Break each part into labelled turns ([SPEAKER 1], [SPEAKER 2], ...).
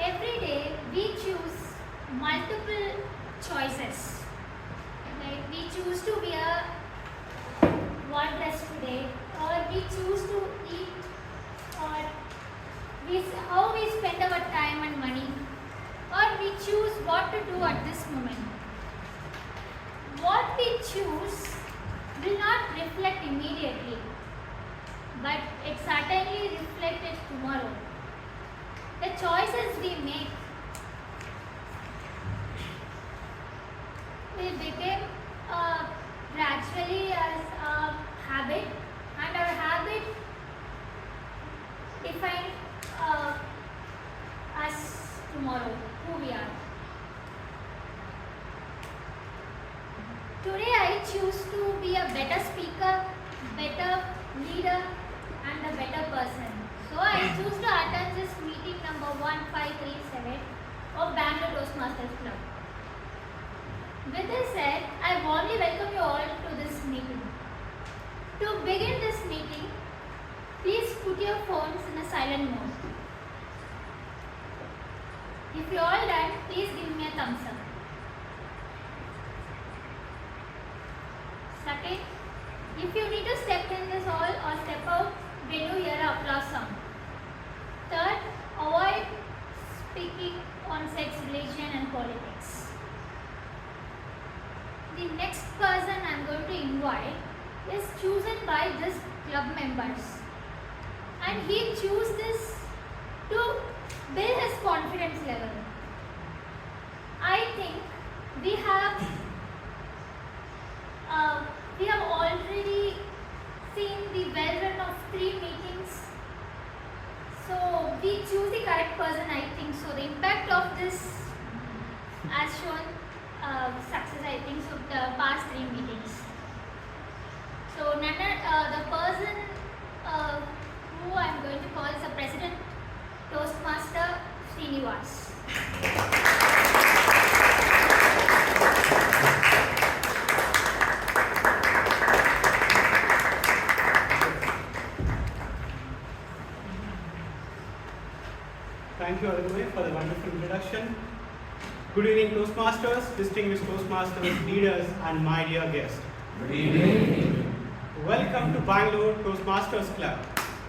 [SPEAKER 1] Every day we choose multiple choices. Like we choose to wear one dress today, or we choose to eat, or how we spend our time and money, or we choose what to do at this moment. What we choose will not reflect immediately, but it certainly reflects tomorrow. The choices we make will become gradually as a habit, and our habit define us tomorrow, who we are. Today I choose to be a better speaker, better leader, and a better person. So I choose to attend this meeting number 1537 of Bangalore Toastmasters Club. With this said, I warmly welcome you all to this meeting. To begin this meeting, please put your phones in a silent mode. If you all done, please give me a thumbs up. Second, if you need to step in this hall or step out when you hear an applause sound. Third, avoid speaking on sex, religion and politics. The next person I am going to invite is chosen by this club members, and he chose this to build his confidence level. I think we have already seen the well run of 3 meetings, so we choose the correct person, I think. So the impact of this has shown success, I think, so the past 3 meetings. So the person who I am going to call is the President Toastmaster Srinivas.
[SPEAKER 2] Thank you, Arunay, for the wonderful introduction. Good evening, Toastmasters, distinguished Toastmasters, leaders, and my dear guests.
[SPEAKER 3] Good evening.
[SPEAKER 2] Welcome to Bangalore Toastmasters Club,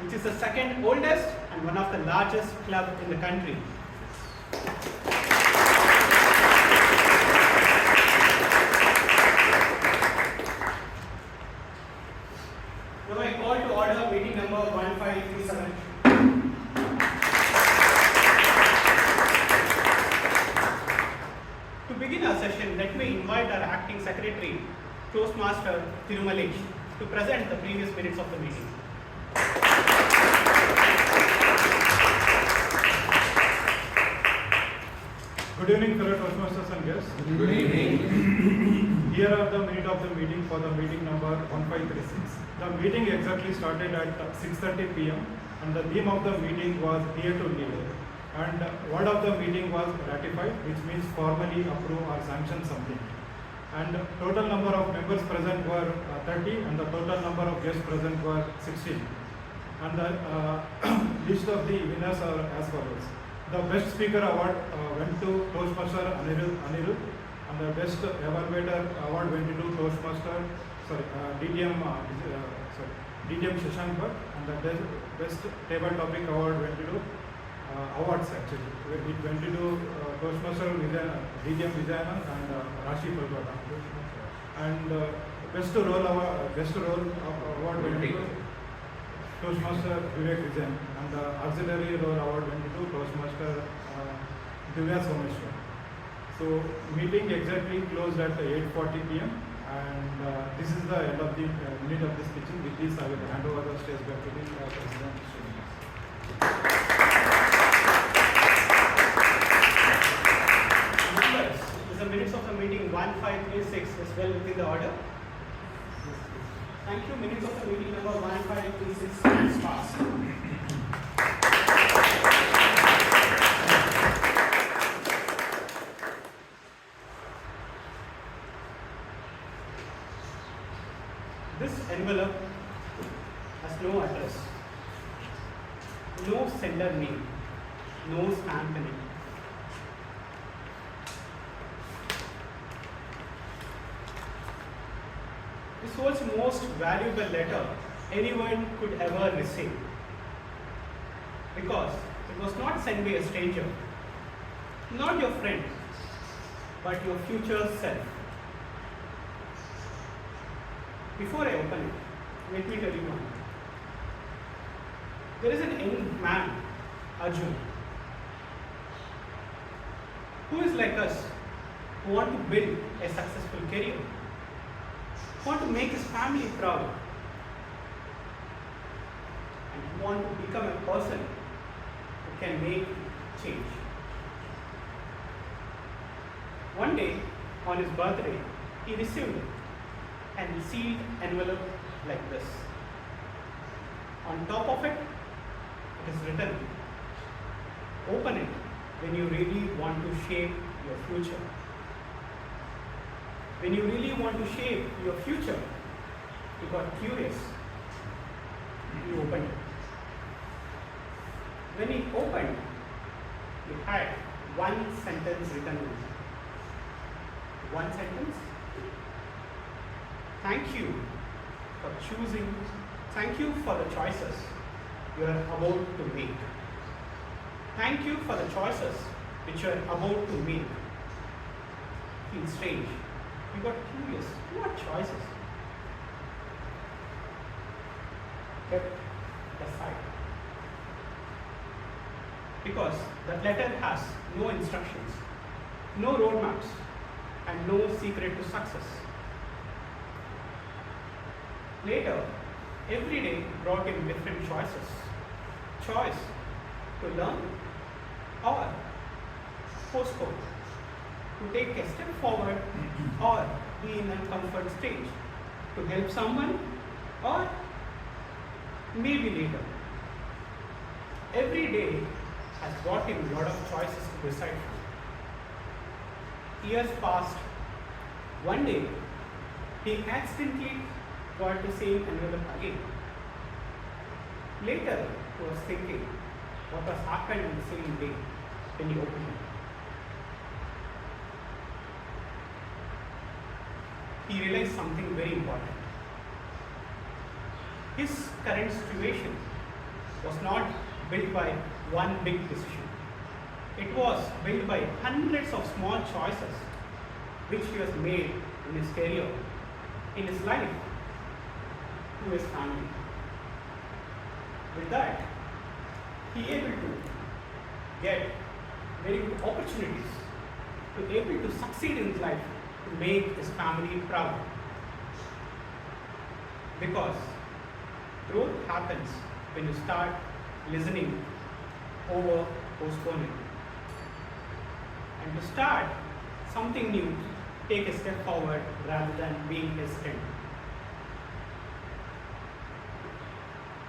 [SPEAKER 2] which is the second oldest and one of the largest club in the country. Now I call to order meeting number 1537. To begin our session, let me invite our acting secretary, Toastmaster Tirumalesh, to present the previous minutes of the meeting.
[SPEAKER 4] Good evening, fellow Toastmasters and guests.
[SPEAKER 3] Good evening.
[SPEAKER 4] Here are the minutes of the meeting for the meeting number 1536. The meeting exactly started at 6:30 p.m. and the theme of the meeting was Here to Lead. And word of the meeting was ratified, which means formally approve or sanction something. And total number of members present were 30 and the total number of guests present were 16. And the list of the winners are as follows. The best speaker award went to Toastmaster Anirudh, and the best evaluator award went to Toastmaster DTM Shashank Bhatt, and the best table topic award went to awards actually. It went to Toastmaster DTM Vijayanand and Rashi Palgota. And best role award went to Toastmaster Vivek Vijayan, and the auxiliary role award went to Toastmaster Divya Someshwar. So meeting exactly closed at 8:40 p.m. and this is the end of the minute of this speaking. With this, I will hand over the stage back to the President.
[SPEAKER 2] Members, is the minutes of the meeting 1536 is well within the order? Thank you. Minutes of the meeting number 1536 stands passed. This envelope has no address. no sender name, no stamp in it. This was the most valuable letter anyone could ever receive, because it was not sent by a stranger, not your friend, but your future self. Before I open it, let me tell you one. There is an young man, Arjun, who is like us, who want to build a successful career, who want to make his family proud, and who want to become a person who can make change. One day, on his birthday, he received a sealed envelope like this. On top of it, it is written, "Open it when you really want to shape your future." When you really want to shape your future, you got curious, you opened it. When he opened, he had one sentence written in it. One sentence. Thank you for choosing, thank you for the choices you are about to make. Thank you for the choices which you are about to make. Feels strange. You got curious. What choices? Kept aside. Because that letter has no instructions, no roadmaps, and no secret to success. Later, every day brought him different choices. Choice to learn or postpone, to take a step forward or be in a comfort stage, to help someone or maybe later. Every day has brought him a lot of choices to decide from. Years passed. One day, he accidentally got the same envelope again. Later, he was thinking what has happened on the same day when he opened it. He realized something very important. His current situation was not built by one big decision. It was built by hundreds of small choices which he has made in his career, in his life, to his family. With that, he able to get very good opportunities, to able to succeed in his life, to make his family proud. Because growth happens when you start listening over postponing. And to start something new, take a step forward rather than being hesitant.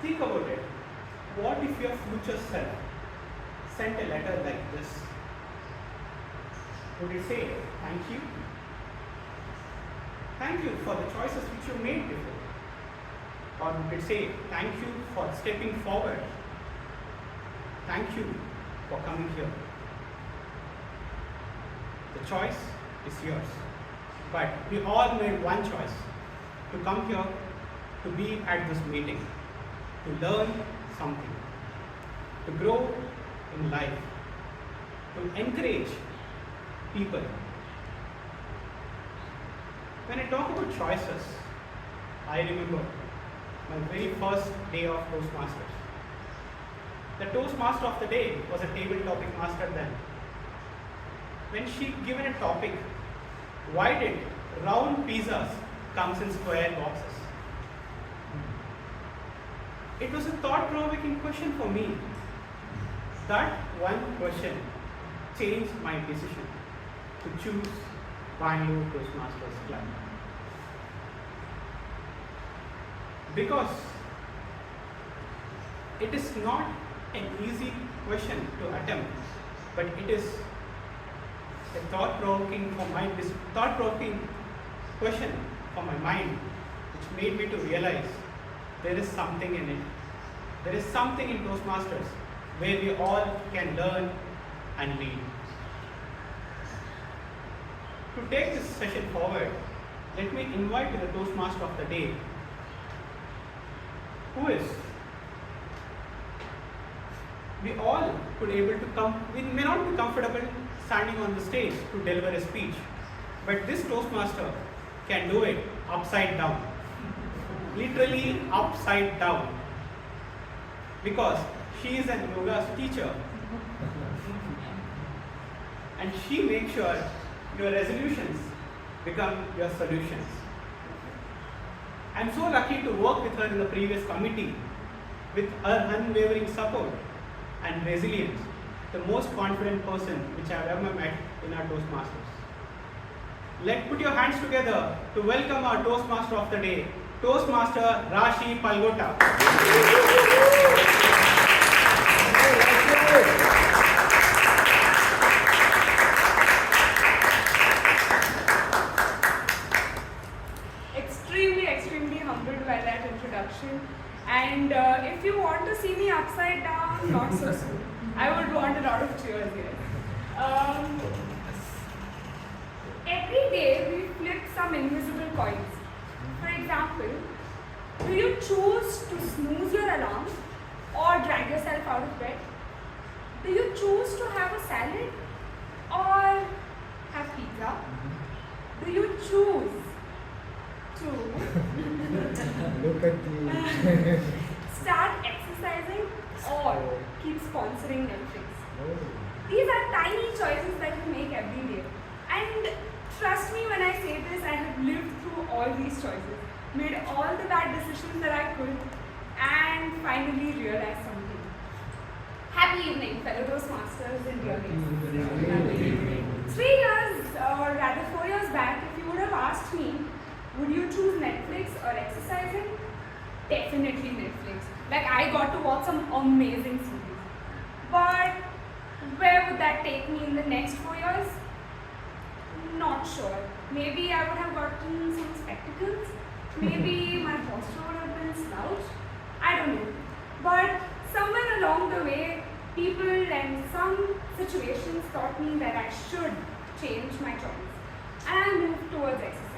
[SPEAKER 2] Think about it. What if your future self sent a letter like this? Would it say, thank you? Thank you for the choices which you made before. Or would it say, thank you for stepping forward? Thank you for coming here. The choice is yours. But we all made one choice, to come here, to be at this meeting, to learn something, to grow in life, to encourage people. When I talk about choices, I remember my very first day of Toastmasters. The Toastmaster of the day was a table topic master then. When she given a topic, why did round pizzas comes in square boxes? It was a thought-provoking question for me. That one question changed my decision to choose Bangalore Toastmasters Club. Because it is not an easy question to attempt, but it is a thought-provoking question for my mind, which made me to realize there is something in it. There is something in Toastmasters where we all can learn and lead. To take this session forward, let me invite the Toastmaster of the day, who is, we all could able to come, we may not be comfortable standing on the stage to deliver a speech, but this Toastmaster can do it upside down, literally upside down, because she is an yoga teacher and she makes sure your resolutions become your solutions. I'm so lucky to work with her in the previous committee with her unwavering support and resilience, the most confident person which I have ever met in our Toastmasters. Let's put your hands together to welcome our Toastmaster of the day, Toastmaster Rashi Palgota.
[SPEAKER 5] Extremely humbled by that introduction. And if you want to see me upside down, not so soon. I would want a lot of cheers here. Every day we flip some invisible coins. For example, do you choose to snooze your alarm or drag yourself out of bed? Do you choose to have a salad or have pizza? Do you choose to
[SPEAKER 6] Look at the
[SPEAKER 5] start exercising or keep sponsoring Netflix?
[SPEAKER 6] oh.
[SPEAKER 5] These are tiny choices that you make every day. And trust me when I say this, I have lived through all these choices, made all the bad decisions that I could, and finally realized something. Happy evening, fellow Toastmasters and dear guests. 3 years, or rather 4 years back, if you would have asked me, would you choose Netflix or exercising? Definitely Netflix. Like, I got to watch some amazing series. But where would that take me in the next 4 years? Not sure. Maybe I would have gotten some spectacles. Maybe my posture would have been slouched. I don't know. But somewhere along the way, people and some situations taught me that I should change my choice. And I moved towards exercise.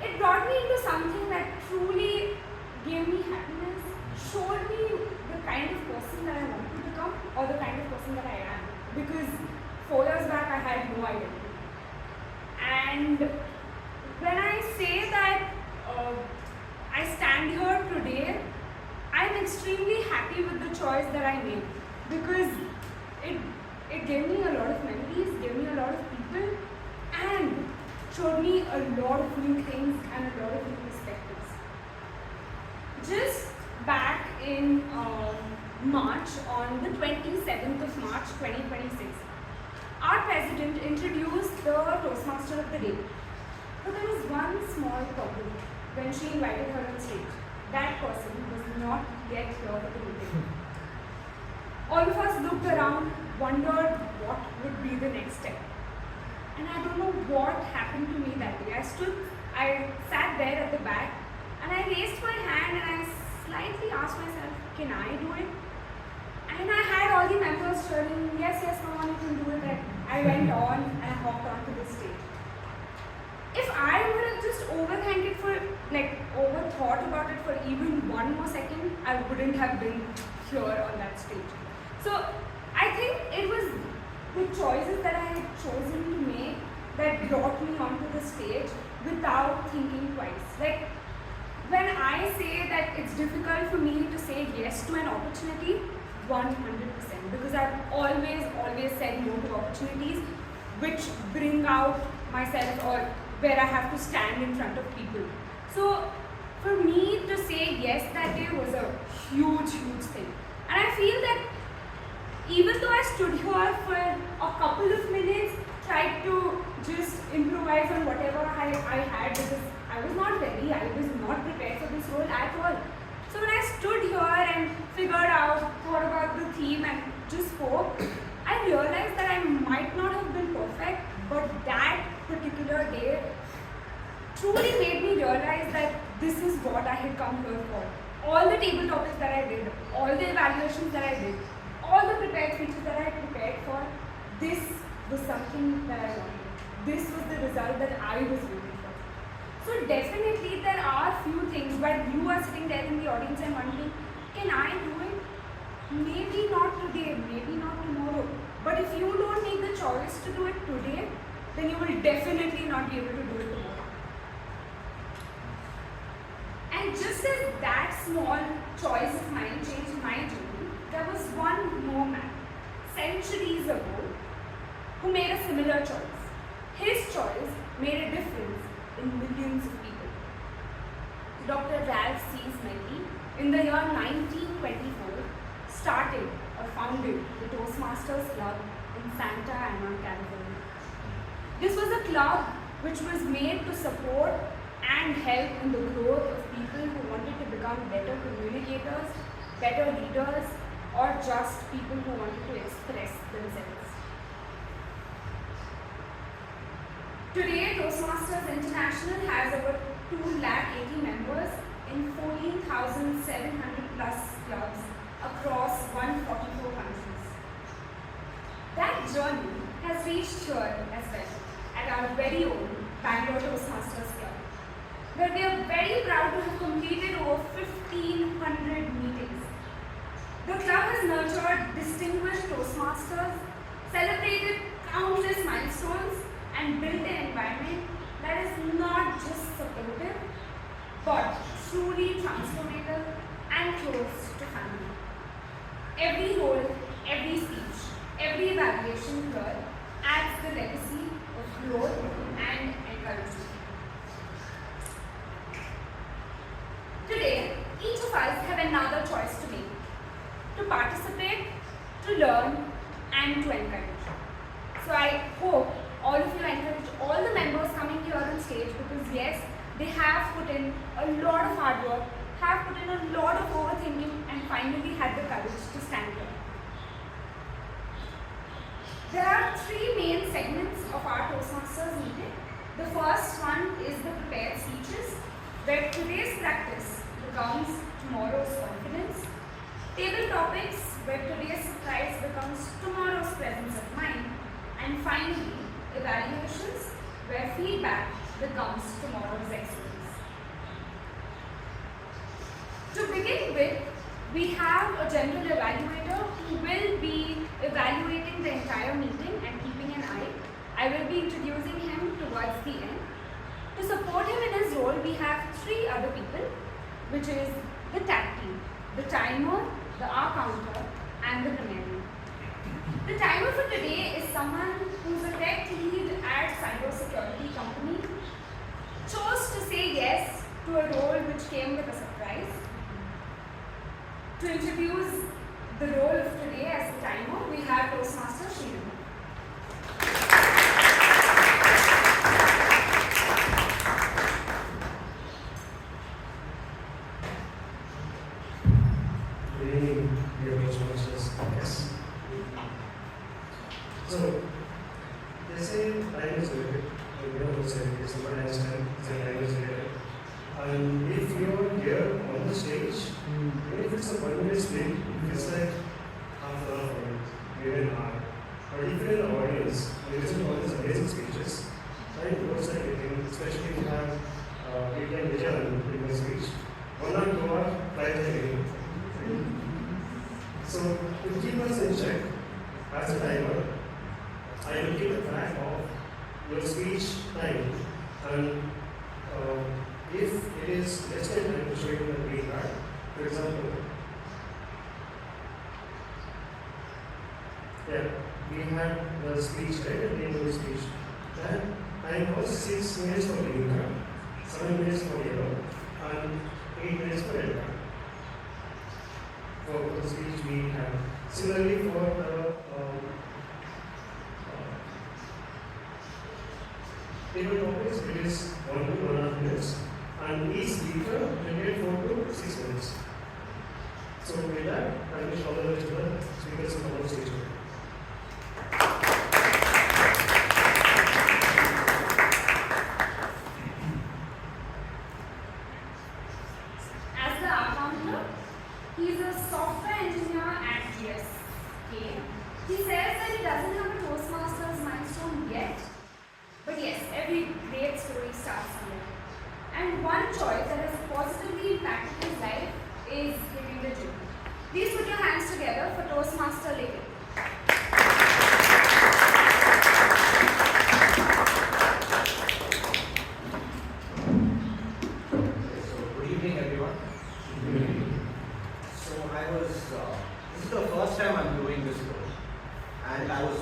[SPEAKER 5] It brought me into something that truly gave me happiness, showed me the kind of person that I want to become or the kind of person that I am. Because 4 years back I had no identity. And when I say that I stand here today, I'm extremely happy with the choice that I made, because it gave me a lot of memories, gave me a lot of people, and showed me a lot of new things and a lot of new perspectives. Just back in March, on the 27th of March 2026, our president introduced the Toastmaster of the Day. But there was one small problem when she invited her on stage. That person was not yet here for the meeting. All of us looked around, wondered what would be the next step. And I don't know what happened to me that day. I sat there at the back and I raised my hand and I slightly asked myself, can I do it? And I had all the members cheering, yes, Mama, you can do it. And I went on and I hopped onto the stage. If I would have just overthought about it for even one more second, I wouldn't have been here on that stage. So I think it was the choices that I had chosen to make that brought me onto the stage without thinking twice. Like, when I say that it's difficult for me to say yes to an opportunity, 100%, because I've always said no to opportunities which bring out myself or where I have to stand in front of people. So for me to say yes that day was a huge thing. And I feel that even though I stood here for a couple of minutes, tried to just improvise on whatever I had, because I was not ready, I was not prepared for this role at all. So when I stood here and figured out, thought about the theme and just spoke, I realized that I might not have been perfect, but that particular day truly made me realize that this is what I had come here for. all the table topics that I did, all the evaluations that I did, all the prepared speeches that I prepared for, this was something that I wanted. This was the result that I was waiting for. So definitely there are few things where you are sitting there in the audience and wondering, can I do it? Maybe not today, maybe not tomorrow. But if you don't make the choice to do it today, then you will definitely not be able to do it tomorrow. And just as that small choice of mine changed my journey, there was one more man, centuries ago, who made a similar choice. His choice made a difference in millions of people. Dr. Ralph C. Smedley, in the year 1924, started or founded the Toastmasters Club in Santa Ana, California. This was a club which was made to support and help in the growth of people who wanted to become better communicators, better leaders, or just people who wanted to express themselves. Today, Toastmasters International has over 280 members in 14,700 plus clubs across 144 countries. That journey has reached here as well at our very own Bangalore Toastmasters Club, where we are very proud to have completed over 1,500 meetings. The club has nurtured distinguished Toastmasters, celebrated countless milestones, and built an environment that is not just supportive, but truly transformative and close to family. Every role, every speech, every evaluation here adds the legacy of growth and encouragement. Today, each of us have another choice to make: to participate, to learn, and to encourage. So I hope all of you encourage all the members coming here on stage, because yes, they have put in a lot of hard work, have put in a lot of overthinking, and finally had the courage to stand here. There are three main segments of our Toastmasters meeting. The first one is the prepared speeches, where today's practice becomes tomorrow's confidence. Table topics, where today's surprise becomes tomorrow's presence of mind. And finally, evaluations, where feedback becomes tomorrow's excellence. To begin with, we have a general evaluator who will be evaluating the entire meeting and keeping an eye. I will be introducing him towards the end. To support him in his role, we have three other people, which is the tag team, the timer, the hour counter, and the grammarian. The timer for today is someone who's a tech lead at cybersecurity company, chose to say yes to a role which came with a surprise. To introduce the role of today as the timer, we have Toastmaster Srinam.
[SPEAKER 7] Good evening, dear Toastmasters. Yes. So, they say time is limited. You know who said it? Somebody Einstein said time is limited. And if you're here on the stage, even if it's a 1 minute speech, it's like half an hour, maybe an hour. But if you're in the audience, you listen to all these amazing speeches, time goes like anything, especially if you have Indian vision in the speech. 1 or 2 hours, flies like anything. So, to keep us in check, as a timer, I will keep a track of your speech time, and if it is less than time to show you the green card, for example, yeah, we had the speech, right, at the end of the speech. That time was 6 minutes for green card, 7 minutes for yellow, and 8 minutes for red card. For the speech we have. Similarly, for the table topics, it is 1 to 1.5 minutes, and each speaker will get 4 to 6 minutes. So, with that, I wish all the best to the speakers who come on stage.
[SPEAKER 5] As the hour counter,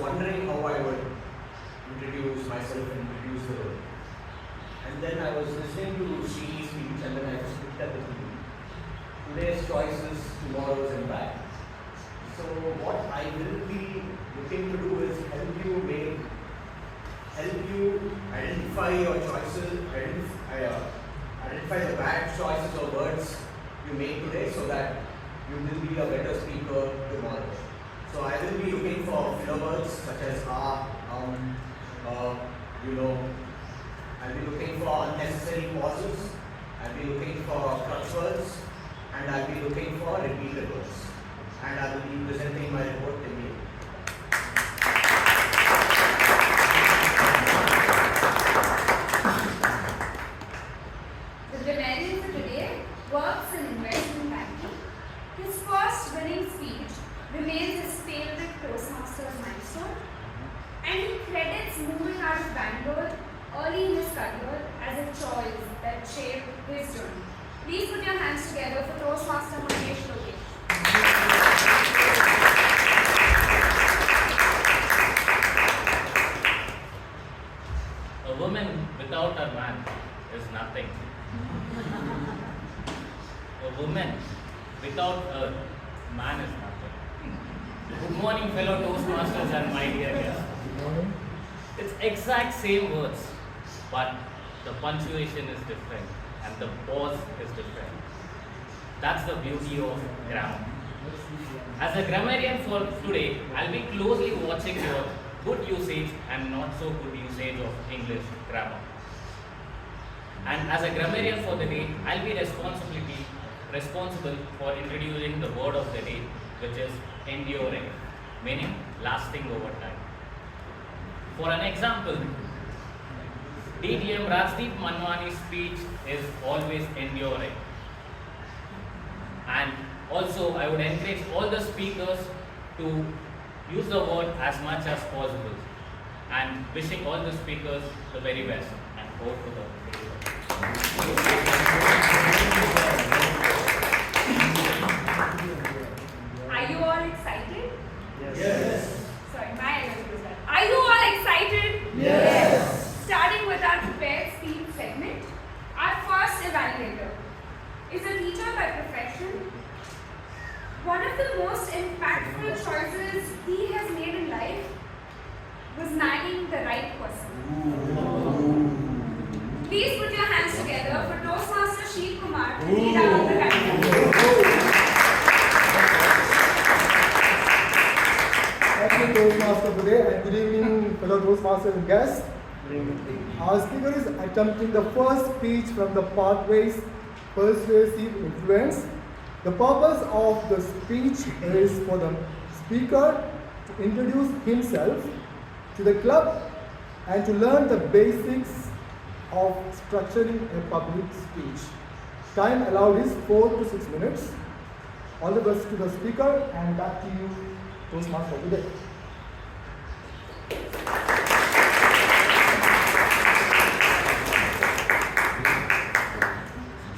[SPEAKER 3] wondering how I would introduce myself and introduce the role. And then I was listening to Sri's speech, and then I just looked at the TV. Today's choices, tomorrow's impact. So what I will be looking to do is help you identify your choices, identify the bad choices or words you make today, so that you will be a better speaker tomorrow. So I will be looking for filler words such as I'll be looking for unnecessary pauses, I'll be looking for crutch words, and I'll be looking for repeated words. And I will be presenting my report in you.
[SPEAKER 5] The grammarian for today works in investment banking. His first winning speech remains his favorite Toastmasters milestone, and he credits moving out of Bangalore early in his career as a choice that shaped his journey. Please put your hands together for Toastmaster Mangesh Lokesh.
[SPEAKER 8] A woman without a man is nothing. A woman without a man is nothing. Good morning, fellow Toastmasters and my dear guests.
[SPEAKER 6] Good morning.
[SPEAKER 8] It's exact same words, but the punctuation is different and the pause is different. That's the beauty of grammar. As a grammarian for today, I'll be closely watching your good usage and not so good usage of English grammar. And as a grammarian for the day, I'll be responsible for introducing the word of the day, which is enduring, meaning lasting over time. For an example, DDM Rajdeep Manwani's speech is always enduring. And also, I would encourage all the speakers to use the word as much as possible. And wishing all the speakers the very best. And hope for the very best.
[SPEAKER 5] Are you all excited?
[SPEAKER 3] Yes.
[SPEAKER 5] Sorry, my energy was bad. Are you all excited?
[SPEAKER 3] Yes.
[SPEAKER 5] Starting with our prepared speech segment, our first evaluator is a teacher by profession. One of the most impactful choices he has made in life was marrying the right person. Please put your hands together for Toastmaster Sheep Kumar to read out the guidelines.
[SPEAKER 6] Thank you, Toastmaster today, and good evening, fellow Toastmasters and guests. Our speaker is attempting the first speech from the pathways persuasive influence. The purpose of the speech is for the speaker to introduce himself to the club and to learn the basics of structuring a public speech. Time allowed is 4 to 6 minutes. All the best to the speaker, and back to you, Toastmaster today.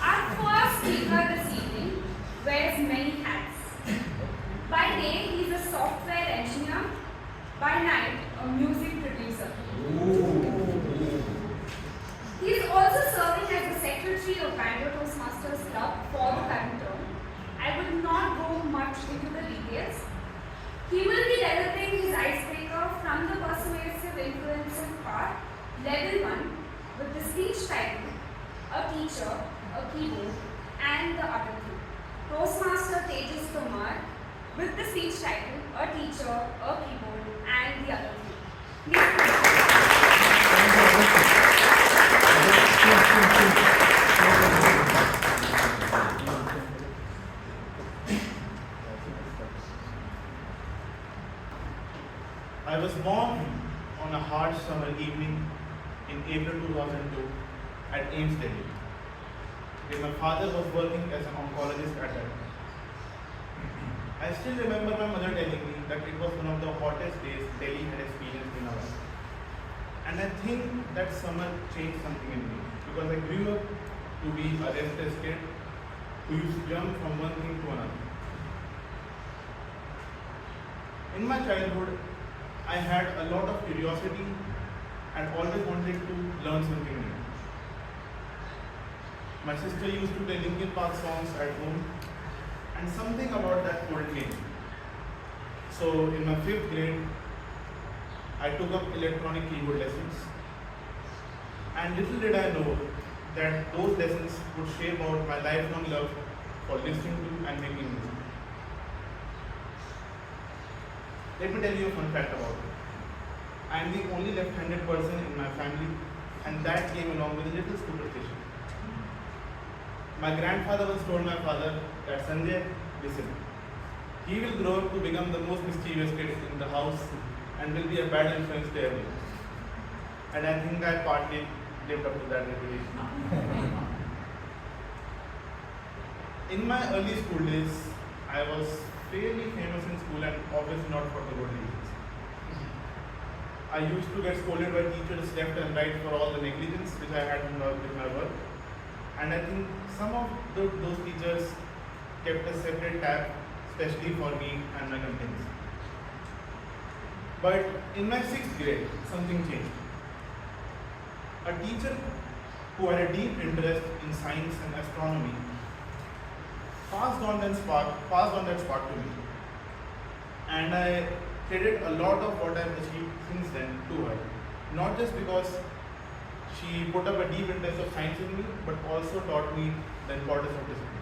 [SPEAKER 5] Our first speaker this evening wears many hats. By day, he's a software engineer. By night, a music producer. He is also serving as the secretary of Bangalore Toastmasters Club for the current term. I will not go much into the details. He will be developing his icebreaker from the persuasive influencing part, level 1, with the speech title, a teacher, a keyboard, and the other two. Toastmaster Tejas Kumar with the speech title, a teacher, a keyboard, and the other three.
[SPEAKER 2] I was born on a hard summer evening in April 2002 at Ames, Delhi, where my father was working as an oncologist at that time. I still remember my mother telling me that it was one of the hottest days Delhi had experienced in our life. And I think that summer changed something in me, because I grew up to be a restless kid who used to jump from one thing to another. In my childhood,
[SPEAKER 4] I had a lot of curiosity and always wanted to learn something new. My sister used to play Linkin Park songs at home, and something about that pulled me. So in my 5th grade, I took up electronic keyboard lessons, and little did I know that those lessons would shape out my lifelong love for listening to and making music. Let me tell you a fun fact about it. I am the only left-handed person in my family, and that came along with a little superstition. My grandfather once told my father that Sanjay, listen, he will grow up to become the most mischievous kid in the house and will be a bad influence to everyone. And I think I partly lived up to that reputation. In my early school days, I was fairly famous in school and obviously not for the good reasons. I used to get scolded by teachers left and right for all the negligence which I had with my work. And I think some of those teachers kept a separate tab, especially for me and my complaints. But in my 6th grade, something changed. A teacher who had a deep interest in science and astronomy passed on that spark to me. And I credit a lot of what I've achieved since then to her. Not just because she put up a deep interest of science in me, but also taught me the importance of discipline.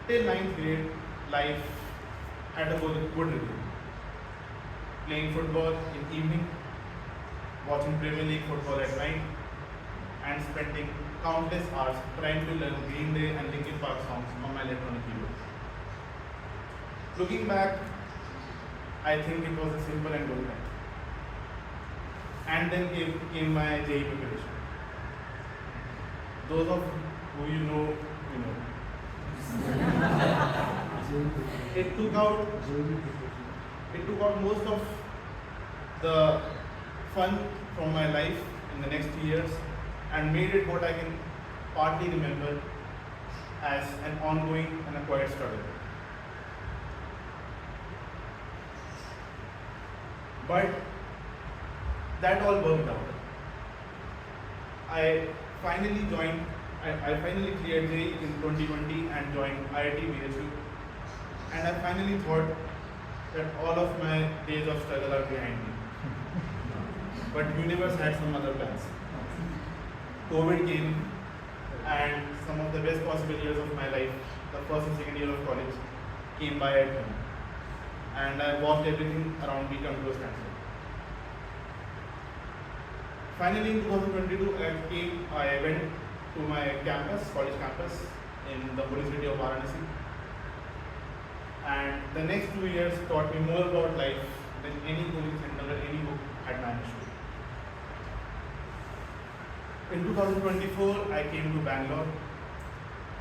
[SPEAKER 4] Till 9th grade, life had a good rhythm. Playing football in evening, watching Premier League football at night, and spending countless hours trying to learn Green Day and Linkin Park songs on my electronic keyboard. Looking back, I think it was a simple and good time. And then came my JEE preparation. Those of who you know, you know. It took out most of the fun from my life in the next 2 years and made it what I can partly remember as an ongoing and a quiet struggle. But that all worked out. I finally cleared JEE in 2020 and joined IIT BHU. And I finally thought that all of my days of struggle are behind me. But universe had some other plans. COVID came, and some of the best possible years of my life, the first and second year of college, came by at home. And I watched everything around me come to a standstill. Finally, in 2022, I went to my college campus in the holy city of Varanasi. And the next 2 years taught me more about life than any coaching center or any book had managed to. In 2024, I came to Bangalore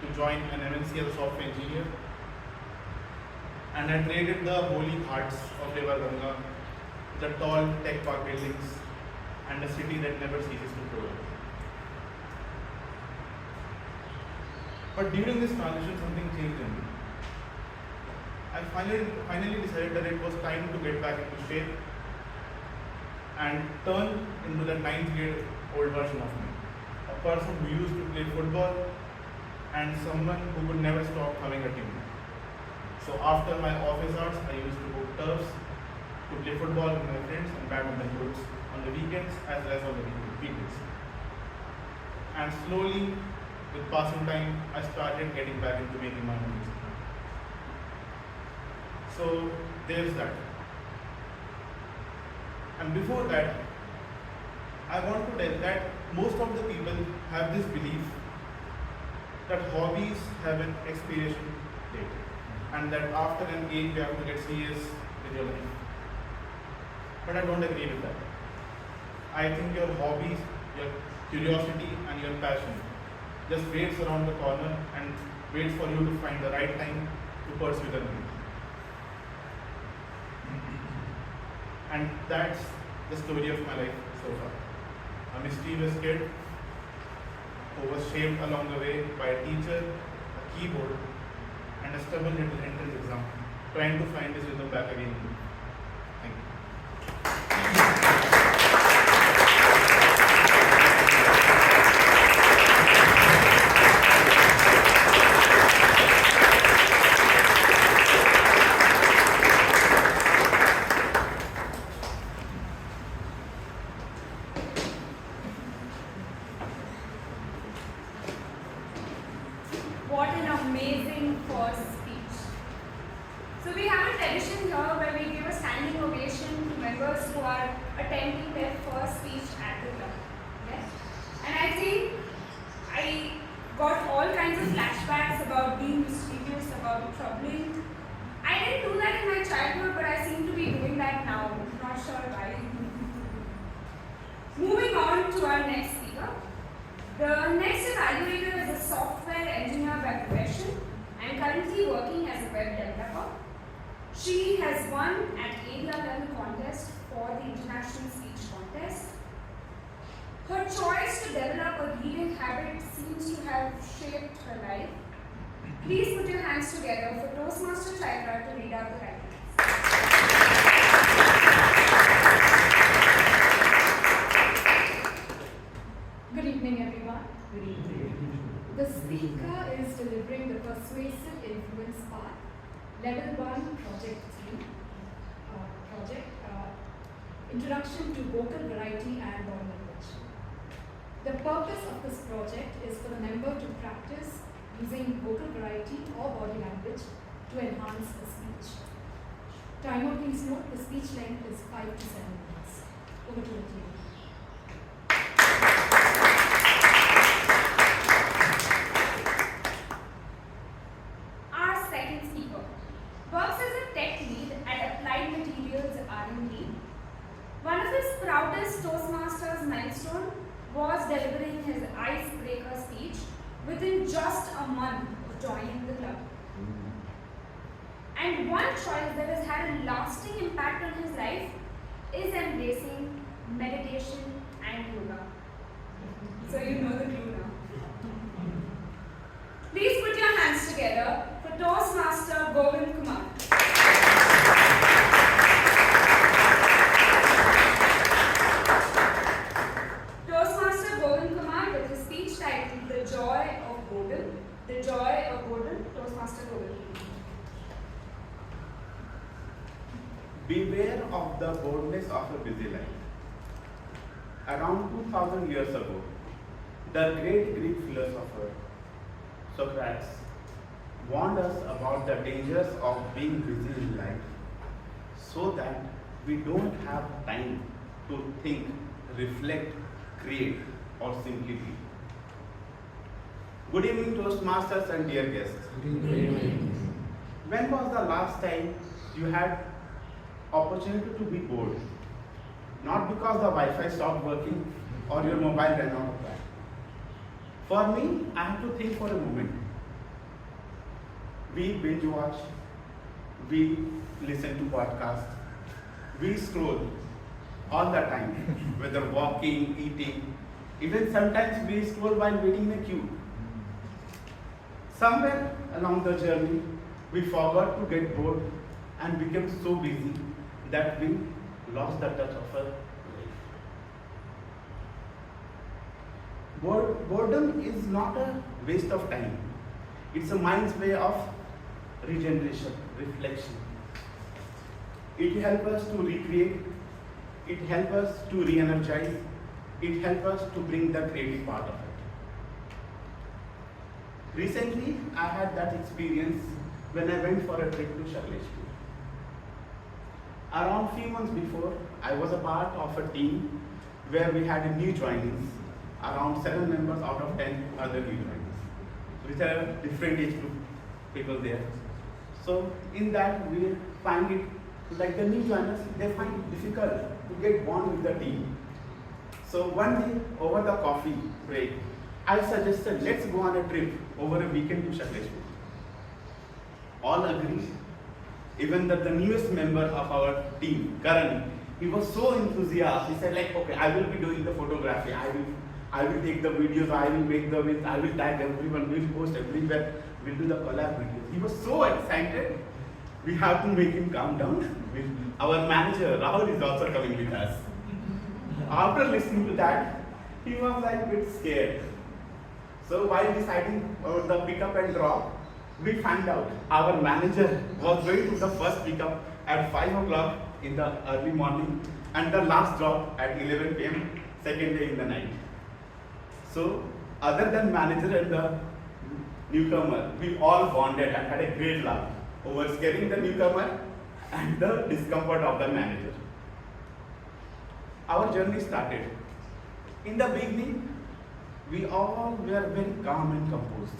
[SPEAKER 4] to join an MNC as a software engineer. And I traded the holy hearts of River Ganga, the tall tech park buildings, and a city that never ceases to grow. But during this transition, something changed in me. I finally decided that it was time to get back into shape and turn into the 9th grade old version of me. A person who used to play football and someone who could never stop coming at him. So after my office hours, I used to book turfs to play football with my friends and badminton courts on the weekends as well as on the weekdays. And slowly, with passing time, I started getting back into making my own music. So there's that. And before that, I want to tell that most of the people have this belief that hobbies have an expiration date and that after an age you have to get serious with your life. But I don't agree with that. I think your hobbies, your curiosity and your passion just waits around the corner and waits for you to find the right time to pursue them. And that's the story of my life so far. A mischievous kid who was shaped along the way by a teacher, a keyboard, and a stubborn little entrance exam.
[SPEAKER 9] trying to find this rhythm back again. Thank you.
[SPEAKER 5] What an amazing first speech. So we have a tradition here where we give a standing ovation to members who are attempting their first speech at the club. Yes? And I think I got all kinds of flashbacks about being mischievous, about troubling. I didn't do that in my childhood, but I seem to be doing that now. Not sure why. Moving on to our next speaker. The next evaluator is a software engineer by profession and currently working as a web developer. She has won an area level contest for the International Speech Contest. Her choice to develop a reading habit seems to have shaped her life. Please put your hands together for Toastmaster Chaitra to read out the guidelines.
[SPEAKER 10] Good evening, everyone. Good evening. The speaker is delivering the persuasive influence part, level 1, project 3, introduction to vocal variety and body language. The purpose of this project is for the member to practice using vocal variety or body language to enhance the speech. Timer, please note the speech length is 5 to 7 minutes. Over to you.
[SPEAKER 5] Our second speaker works as a tech lead at Applied Materials R&D. One of his proudest Toastmasters milestone was delivering his icebreaker speech within just a month of joining the club. And one choice that has had a lasting impact on his life is embracing meditation and yoga. So you know the clue now. Please put your hands together for Toastmaster Govind Kumar. Toastmaster Govind Kumar with his speech titled The Joy of Godel. The Joy of Godel, Toastmaster Govind.
[SPEAKER 9] Beware of the boldness of a busy life. Around 2000 years ago, the great Greek philosopher Socrates warned us about the dangers of being busy in life so that we don't have time to think, reflect, create, or simply be. Good evening, Toastmasters and dear guests.
[SPEAKER 6] Good evening.
[SPEAKER 9] When was the last time you had opportunity to be bored? Not because the Wi-Fi stopped working or your mobile ran out of battery. For me, I have to think for a moment. We binge watch, we listen to podcasts, we scroll all the time, whether walking, eating, even sometimes we scroll while waiting in a queue. Somewhere along the journey, we forgot to get bored and became so busy that we lost the touch of our life. Boredom is not a waste of time. It's a mind's way of regeneration, reflection. It helps us to recreate, it helps us to re-energize, it helps us to bring the creative part of it. Recently, I had that experience when I went for a trip to Shakleshpur. Around few months before, I was a part of a team where we had new joinees, around 7 members out of 10 other new joinees, which are different age group people there. So in that we find it like the new joiners, they find it difficult to get bond with the team. So one day over the coffee break, I suggested let's go on a trip over a weekend to Shakleshpur. All agreed. Even the newest member of our team, Karan, he was so enthusiastic. He said like, okay, I will be doing the photography. I will take the videos. I will make the videos. I will tag everyone. We'll post everywhere. We'll do the collab videos. He was so excited. We have to make him calm down. Our manager, Rahul, is also coming with us. After listening to that, he was like a bit scared. So while deciding the pickup and drop, we found out our manager was going to the first pickup at 5 o'clock in the early morning and the last drop at 11 p.m. second day in the night. So other than manager and the newcomer, we all bonded and had a great laugh over scaring the newcomer and the discomfort of the manager. Our journey started. In the beginning, we all were very calm and composed.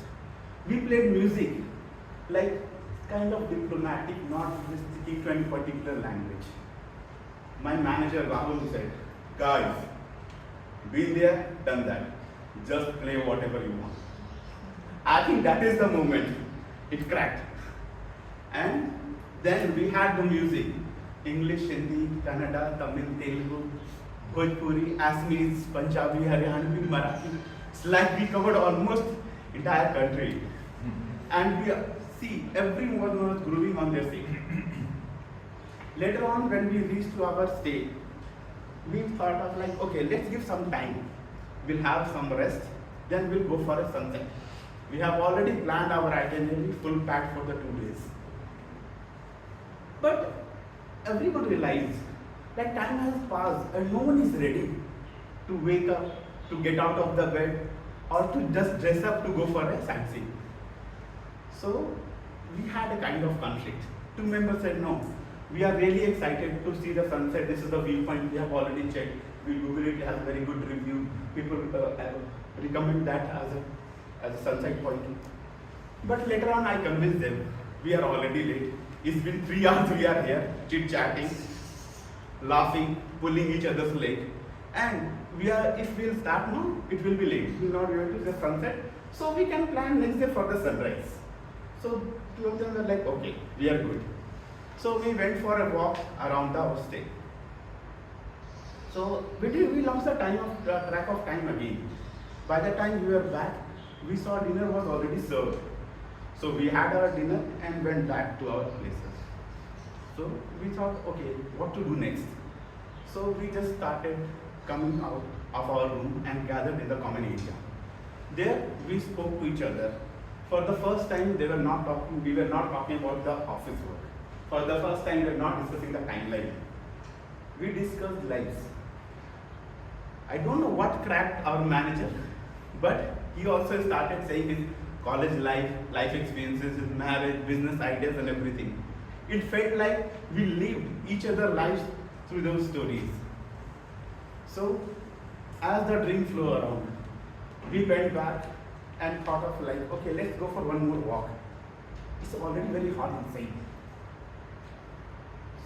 [SPEAKER 9] We played music like kind of diplomatic, not speaking to any particular language. My manager Rahul said, guys, been there, done that. Just play whatever you want. I think that is the moment it cracked. And then we had the music, English, Hindi, Kannada, Tamil, Telugu, Bhojpuri, Assamese, Punjabi, Haryanvi, Marathi. It's like we covered almost entire country. And we see everyone was grooving on their feet. Later on, when we reached to our stay, we thought of like, okay, let's give some time. We'll have some rest, then we'll go for a sunset. We have already planned our itinerary, full packed for the 2 days. But everyone realized that time has passed and no one is ready to wake up, to get out of the bed, or to just dress up to go for a sightseeing. So we had a kind of conflict. 2 members said, no, we are really excited to see the sunset. This is the viewpoint we have already checked. We Google it, has very good review. People recommend that as a sunset point. But later on I convinced them, we are already late. It's been 3 hours we are here, chit-chatting, laughing, pulling each other's leg. And if we'll start now, it will be late. We're not going to the sunset. So we can plan next day for the sunrise. So 2 of them were like, okay, we are good. So we went for a walk around our stay. So we lost the track of time again. By the time we were back, we saw dinner was already served. So we had our dinner and went back to our places. So we thought, okay, what to do next? So we just started coming out of our room and gathered in the common area. There we spoke to each other. For the first time, we were not talking about the office work. For the first time, we were not discussing the timeline. We discussed lives. I don't know what cracked our manager, but he also started saying his college life experiences, his marriage, business ideas and everything. It felt like we lived each other's lives through those stories. So, as the drink flew around, we went back and thought of like, okay, let's go for one more walk. It's already very hot inside.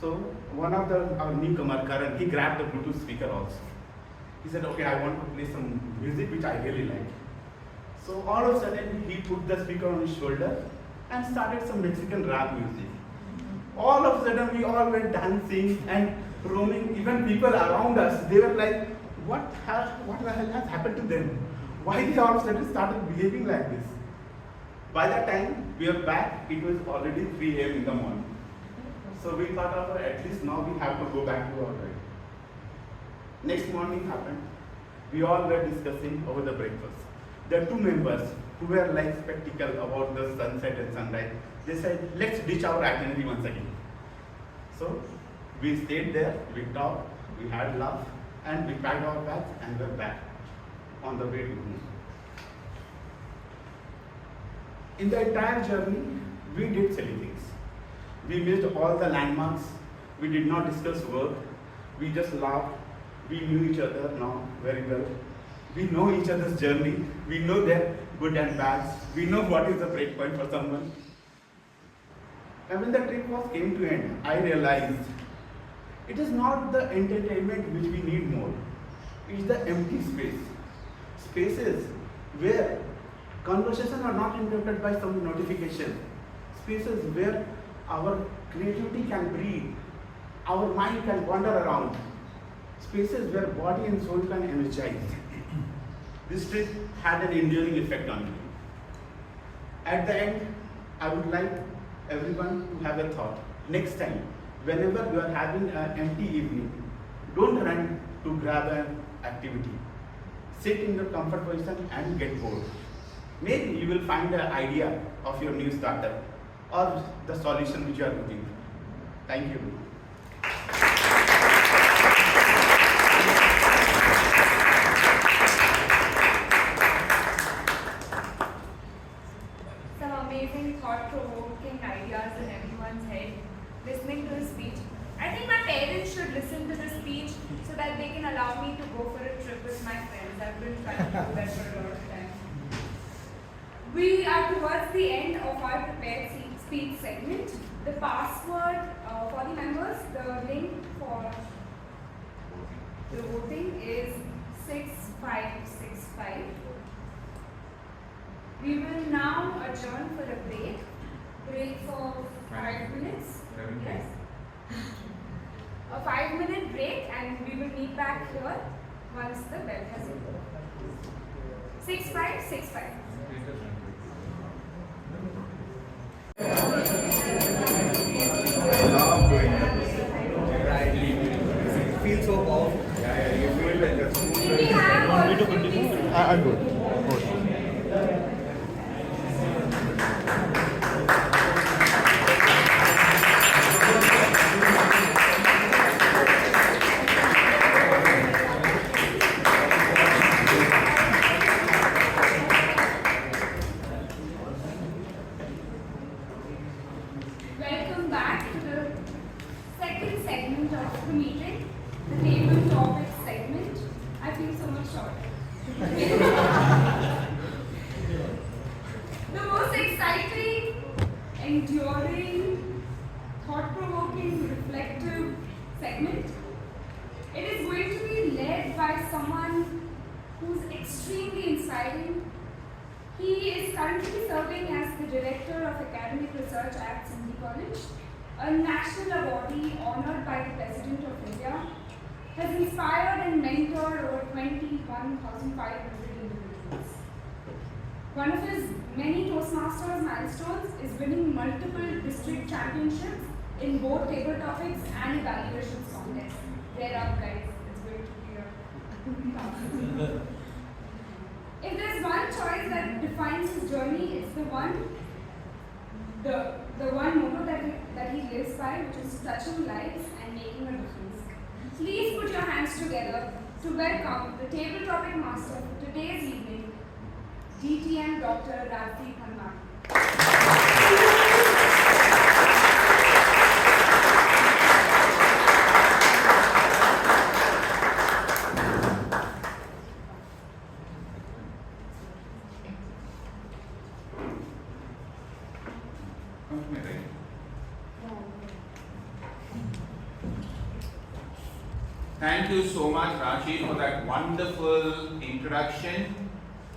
[SPEAKER 9] So, one of our newcomer, Karan, he grabbed the Bluetooth speaker also. He said, okay, I want to play some music which I really like. So all of a sudden, he put the speaker on his shoulder and started some Mexican rap music. All of a sudden, we all went dancing and roaming. Even people around us, they were like, what the hell has happened to them? Why they all of a sudden started behaving like this? By the time we were back, it was already 3 a.m. in the morning. So we thought of at least now we have to go back to our bed. Next morning happened. We all were discussing over the breakfast. There are 2 members who were like skeptical about the sunset and sunrise. They said, let's ditch our itinerary once again. So we stayed there, we talked, we had laugh, and we packed our bags and were back on the way to home. In the entire journey, we did silly things. We missed all the landmarks. We did not discuss work. We just laughed. We knew each other now very well. We know each other's journey. We know their good and bads. We know what is the break point for someone. And when the trip came to end, I realized it is not the entertainment which we need more. It's the empty space. Spaces where conversations are not interrupted by some notification. Spaces where our creativity can breathe. Our mind can wander around. Spaces where body and soul can energize. This trip had an enduring effect on me. At the end, I would like everyone to have a thought. Next time, whenever you are having an empty evening, don't run to grab an activity. Sit in your comfort position and get bored. Maybe you will find the idea of your new startup or the solution which you are looking for. Thank you.
[SPEAKER 5] Some amazing thought-provoking ideas in everyone's head listening to the speech. I think my parents should listen to the speech so that they can allow me to go for a trip with my friends. I've been trying to do that for a lot of time. We are towards the end of our prepared speech segment. The password for the members, the link for the voting is 6565. We will now adjourn for a break. Break for 5 minutes. Yes. A 5-minute break, and we will meet back here once the bell has hit. 6565.
[SPEAKER 3] Feel so powerful.
[SPEAKER 9] You feel like a
[SPEAKER 5] If we have all
[SPEAKER 4] I'm good.
[SPEAKER 5] Welcome back to the second segment of the meeting, the table topic segment. I feel so much shorter. The most exciting, enduring, thought-provoking, reflective segment. It is going to be led by someone who's extremely inspiring. He is currently serving as the Director of Academic Research at Sindhi College, a national awardee honored by the President of India, has inspired and mentored over 21,500 individuals. One of his many Toastmasters milestones is winning multiple district championships in both table topics and evaluations contests. They're up, guys. It's going to be a If there's one choice that defines his journey, it's the one motto that he lives by, which is touching lives and making a difference. Please put your hands together to welcome the table topic master for today's evening, DTM Dr. Rajdeep Hanwani.
[SPEAKER 11] Thank you so much, Rashi, for that wonderful introduction.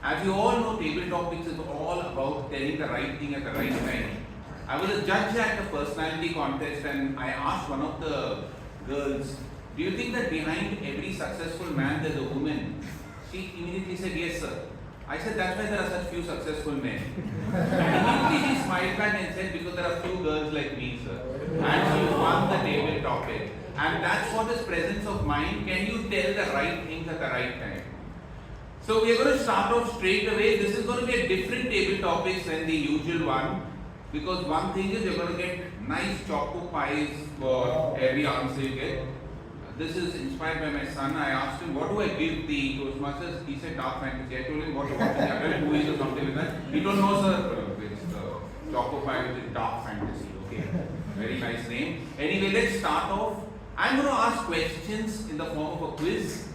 [SPEAKER 11] As you all know, table topics is all about telling the right thing at the right time. I was a judge at a personality contest, and I asked one of the girls, do you think that behind every successful man there's a woman? She immediately said, yes, sir. I said, that's why there are such few successful men. And immediately she smiled back and said, because there are few girls like me, sir. And she won the table topic. And that's for this presence of mind. Can you tell the right things at the right time? So we are going to start off straight away. This is going to be a different table topics than the usual one. Because one thing is you're going to get nice choco pies for every answer you get. This is inspired by my son. I asked him, what do I give the Toastmasters? He said, dark fantasy. I told him, what is it? I told him, movies or something like that. He don't know, sir. It's the choco pie with the dark fantasy. Okay. Very nice name. Anyway, let's start off. I'm going to ask questions in the form of a quiz.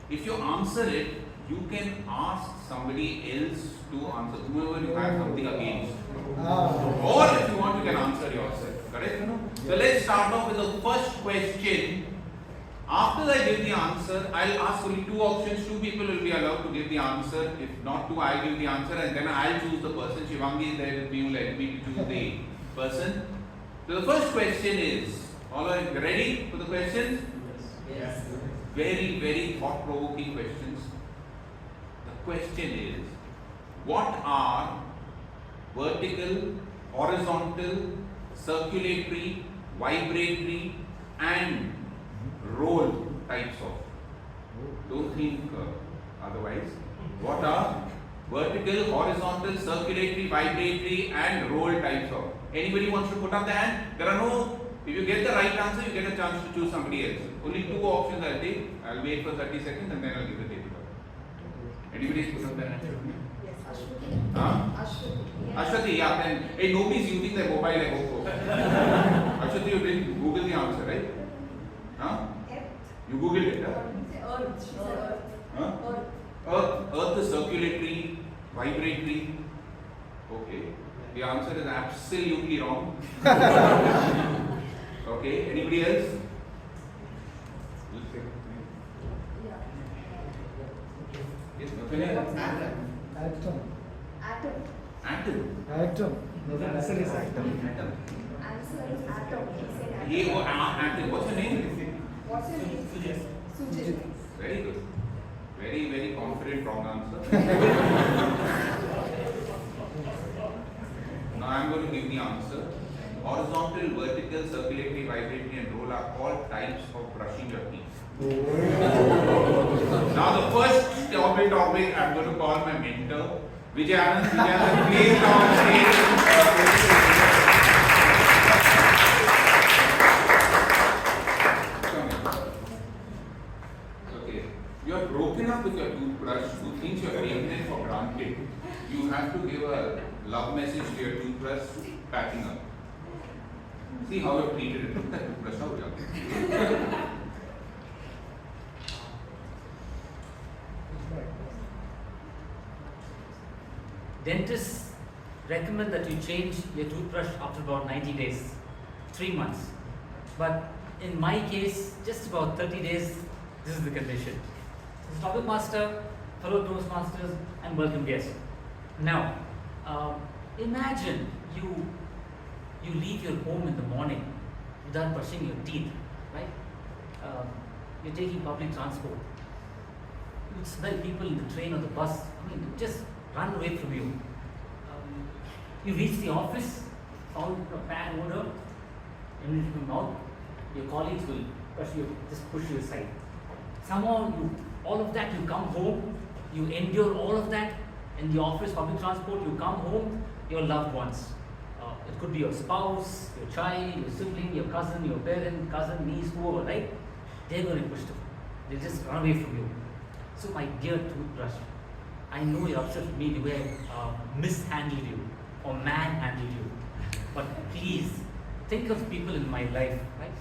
[SPEAKER 11] If you answer it, you can ask somebody else to answer, whoever you have something against. Or if you want, you can answer yourself. Correct? So let's start off with the first question. After I give the answer, I'll ask only two options. Two people will be allowed to give the answer. If not two, I'll give the answer and then I'll choose the person. Shivangi is there with me, will help me to choose the person. So the first question is, all right, ready for the questions?
[SPEAKER 3] Yes.
[SPEAKER 11] Very, very thought-provoking questions. The question is, what are vertical, horizontal, circulatory, vibratory, and roll types of. Don't think otherwise. What are vertical, horizontal, circulatory, vibratory, and roll types of? Anybody wants to put up the hand? There are no. If you get the right answer, you get a chance to choose somebody else. Only 2 options I'll take. I'll wait for 30 seconds and then I'll give the table. Anybody put up their hand?
[SPEAKER 10] Yes, Ashwati.
[SPEAKER 11] Huh?
[SPEAKER 10] Ashwati.
[SPEAKER 11] Ashwati, yeah, then. Hey, nobody's using their mobile, I hope so. Ashwati, you didn't Google the answer, right? Huh? You Googled it, huh?
[SPEAKER 10] Earth. She said Earth.
[SPEAKER 11] Huh?
[SPEAKER 10] Earth.
[SPEAKER 11] Earth is circulatory, vibratory. Okay. The answer is absolutely wrong. Okay. Anybody else? Yes,
[SPEAKER 6] Atom.
[SPEAKER 10] Atom.
[SPEAKER 11] Atom.
[SPEAKER 6] Atom.
[SPEAKER 7] The answer is atom.
[SPEAKER 10] Answer is atom. He said atom.
[SPEAKER 11] Atom. What's your name?
[SPEAKER 10] What's your name? Sujit.
[SPEAKER 11] Very good. Very, very confident wrong answer. Now I am going to give the answer. Horizontal, vertical, circulatory, vibratory, and roll are all types of brushing your teeth. Now the first topic I am going to call my mentor, Vijayanand. Vijayanand, please come on stage. Okay, you are broken up with your toothbrush, who thinks you are taking it for granted. You have to give a love message to your toothbrush, packing up. See how you have treated it. Look at toothbrush, how you have.
[SPEAKER 8] Dentists recommend that you change your toothbrush after about 90 days, 3 months. But in my case, just about 30 days, this is the condition. So, topic master, fellow Toastmasters, and welcome guests. Now, imagine you leave your home in the morning without brushing your teeth, right? You're taking public transport. You would smell people in the train or the bus. I mean, it just run away from you. You reach the office, found a bad odor in your mouth. Your colleagues will just push you aside. Somehow, all of that, you come home, you endure all of that in the office, public transport. You come home, your loved ones. It could be your spouse, your child, your sibling, your cousin, your parent, cousin, niece, whoever, right? They're going to push you. They just run away from you. So, my dear toothbrush, I know you're upset with me the way I mishandled you or manhandled you. But please, think of people in my life, right?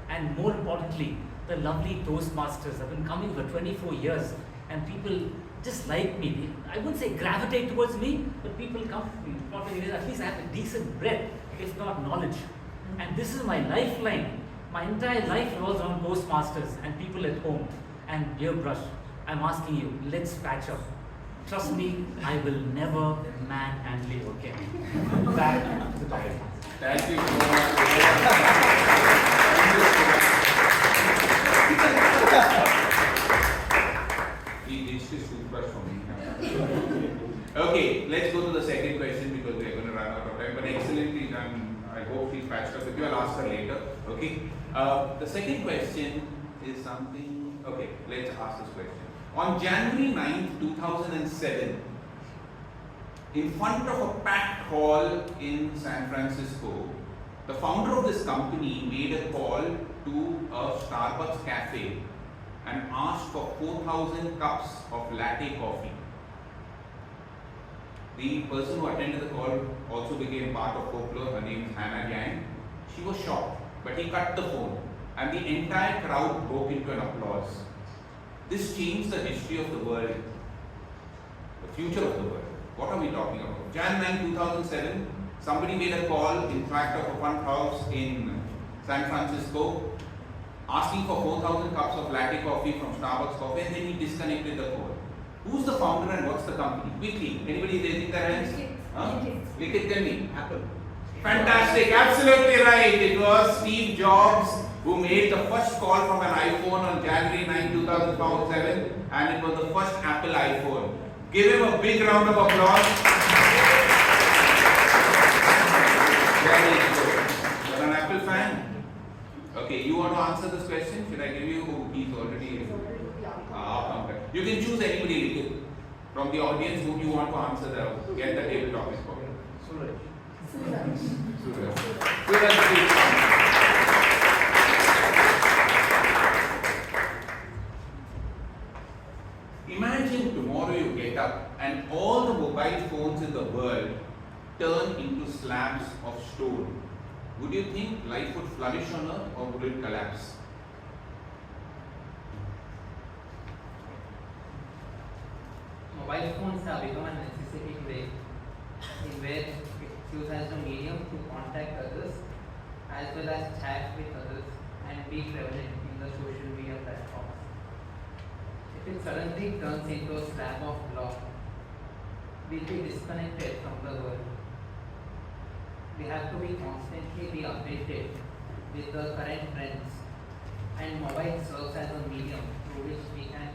[SPEAKER 8] And more importantly, the lovely Toastmasters. I've been coming for 24 years and people just like me. I wouldn't say gravitate towards me, but people come to me. At least I have a decent breadth, if not knowledge. And this is my lifeline. My entire life revolves around Toastmasters and people at home. And dear Brush, I'm asking you, let's patch up. Trust me, I will never manhandle you again. Back to the topic.
[SPEAKER 11] Thank you so much. He ditched his toothbrush for me. Okay, let's go to the second question because we are going to run out of time. But excellently done. I hope she's patched up with you. I'll ask her later. Okay. The second question is something. Okay, let's ask this question. On January 9th, 2007, in front of a packed hall in San Francisco, the founder of this company made a call to a Starbucks cafe and asked for 4,000 cups of latte coffee. The person who attended the call also became part of folklore. Her name is Hannah Yang. She was shocked, but he cut the phone and the entire crowd broke into an applause. This changed the history of the world, the future of the world. What are we talking about? Jan 9, 2007, somebody made a call in fact of a fun house in San Francisco asking for 4,000 cups of latte coffee from Starbucks coffee, and then he disconnected the call. Who's the founder and what's the company? Quickly, anybody raising their hands? Likit, tell me. Apple. Fantastic, absolutely right. It was Steve Jobs who made the first call from an iPhone on January 9, 2007, and it was the first Apple iPhone. Give him a big round of applause. Very good. fan? Okay, you want to answer this question? Should I give you? Oh, he's already. Okay. You can choose anybody from the audience whom you want to answer get the table topic for. Suraj, please. Imagine tomorrow you get up and all the mobile phones in the world turn into slabs of stone. Would you think life would flourish on Earth or would it collapse?
[SPEAKER 12] Mobile phones have become a necessity today, in where it's used as a medium to contact others as well as chat with others and be prevalent in the social media platforms. If it suddenly turns into a slab of block, we'll be disconnected from the world. We have to be constantly updated with the current trends, and mobile serves as a medium through which we can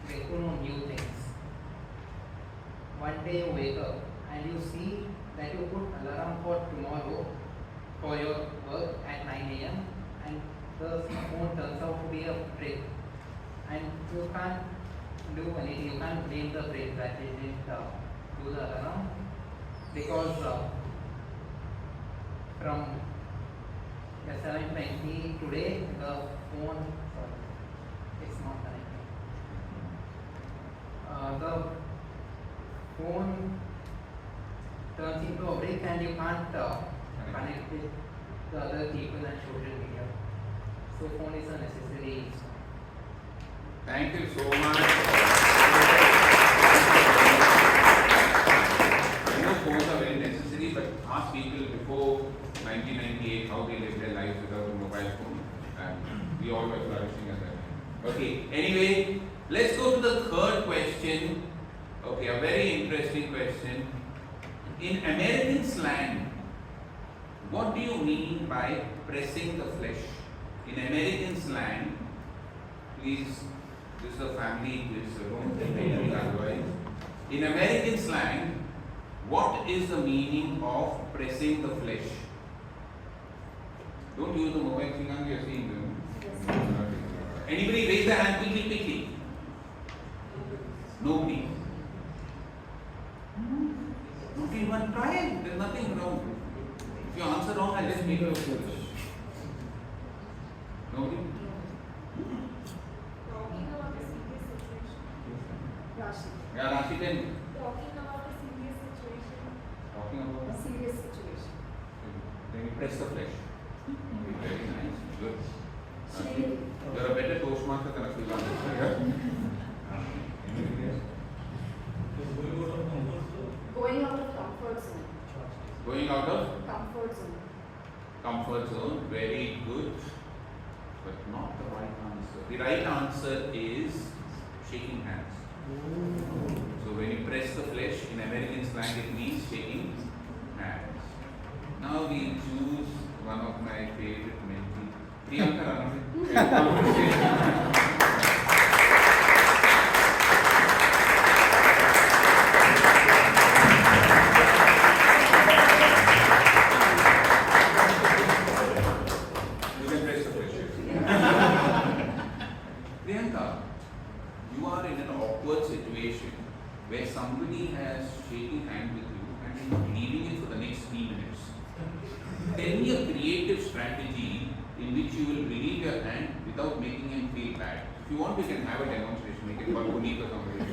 [SPEAKER 12] get to know new things. One day you wake up and you see that you put alarm for tomorrow for your work at 9 a.m. and the phone turns out to be a brick, and you can't do anything. You can't blame the brick that it didn't do the alarm, because from 7:20 today the phone, sorry, it's not connecting. The phone turns into a brick and you can't connect with the other people and social media. So phone is a necessary.
[SPEAKER 11] Thank you so much. I know phones are very necessary, but ask people before 1998 how they lived their lives without a mobile phone, and we all were flourishing at that time. Okay, anyway, let's go to the third question. Okay, a very interesting question. In American slang, what do you mean by pressing the flesh? In American slang, please, this is a family quiz, so don't think anything otherwise. In American slang, what is the meaning of pressing the flesh? Don't use the mobile thing on your seeing them. Anybody raise their hand quickly? Nobody. Not even try. There's nothing wrong. If you answer wrong, I'll just make you foolish. Nobody?
[SPEAKER 5] Talking about a serious situation. Rashi.
[SPEAKER 11] Yeah, Rashi, tell me.
[SPEAKER 5] Talking about a serious situation.
[SPEAKER 11] Talking about
[SPEAKER 5] A serious situation.
[SPEAKER 11] Then you press the flesh. Okay, very nice. Good. Rashi, you're a better Toastmaster than a freelancer.
[SPEAKER 10] Going out of comfort zone.
[SPEAKER 11] Going out of
[SPEAKER 10] Comfort zone.
[SPEAKER 11] comfort zone. Very good. But not the right answer. The right answer is shaking hands. So when you press the flesh, in American slang it means shaking hands. Now we choose one of my favorite mentees. Priyanka Rana. You can press the flesh. Priyanka, you are in an awkward situation where somebody has shaking hand with you and is not leaving it for the next 3 minutes. Tell me a creative strategy in which you will relieve your hand without making him feel bad. If you want, we can have a demonstration. Make it called Puneet or somebody.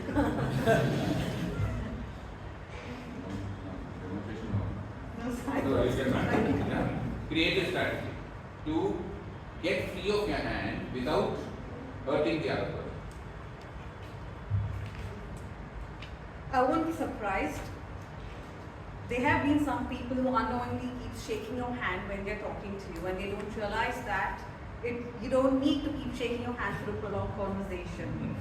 [SPEAKER 11] Demonstration no. You can yeah. Creative strategy to get free of your hand without hurting the other person.
[SPEAKER 13] I won't be surprised. There have been some people who unknowingly keep shaking your hand when they're talking to you, and they don't realize that you don't need to keep shaking your hand through a prolonged conversation.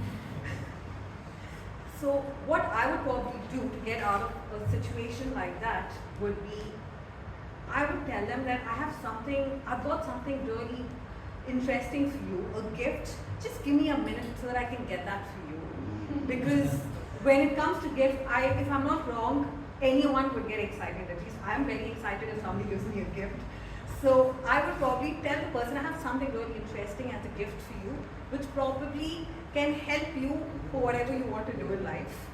[SPEAKER 13] So what I would probably do to get out of a situation like that would be, I would tell them that I've got something really interesting for you, a gift. Just give me a minute so that I can get that for you. Because when it comes to gift, if I'm not wrong, anyone would get excited. At least I'm very excited if somebody gives me a gift. So I would probably tell the person I have something really interesting as a gift for you, which probably can help you for whatever you want to do in life.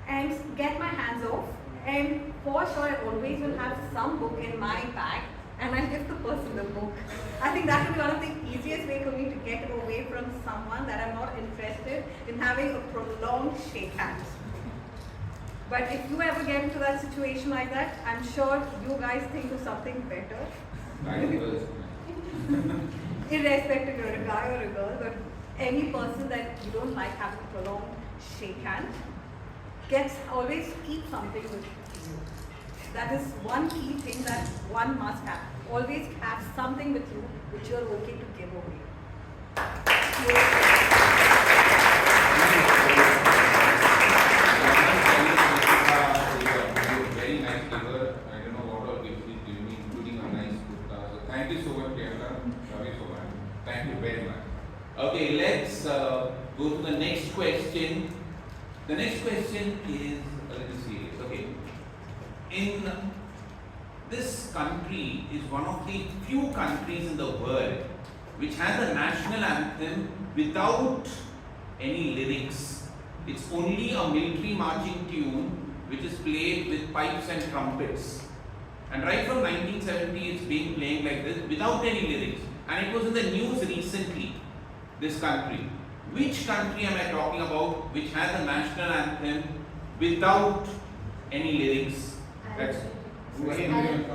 [SPEAKER 13] And get my hands off. And for sure, I always will have some book in my bag, and I'll give the person the book. I think that will be one of the easiest way for me to get away from someone that I'm not interested in having a prolonged shake hands. But if you ever get into that situation like that, I'm sure you guys think of something better. Irrespective you're a guy or a girl, but any person that you don't like having a prolonged shake hand, always keep something with you. That is one key thing that one must have. Always have something with you which you're okay to give away.
[SPEAKER 11] Very nice giver. I don't know what all gifts he's given me, including a nice kurta. So thank you so much, Priyanka. Love you so much. Thank you very much. Okay, let's go to the next question. The next question is a little serious. Okay. In this country is one of the few countries in the world which has a national anthem without any lyrics. It's only a military marching tune which is played with pipes and trumpets. And right from 1970 it's been playing like this without any lyrics. And it was in the news recently, this country. Which country am I talking about which has a national anthem without any lyrics? That's Alan,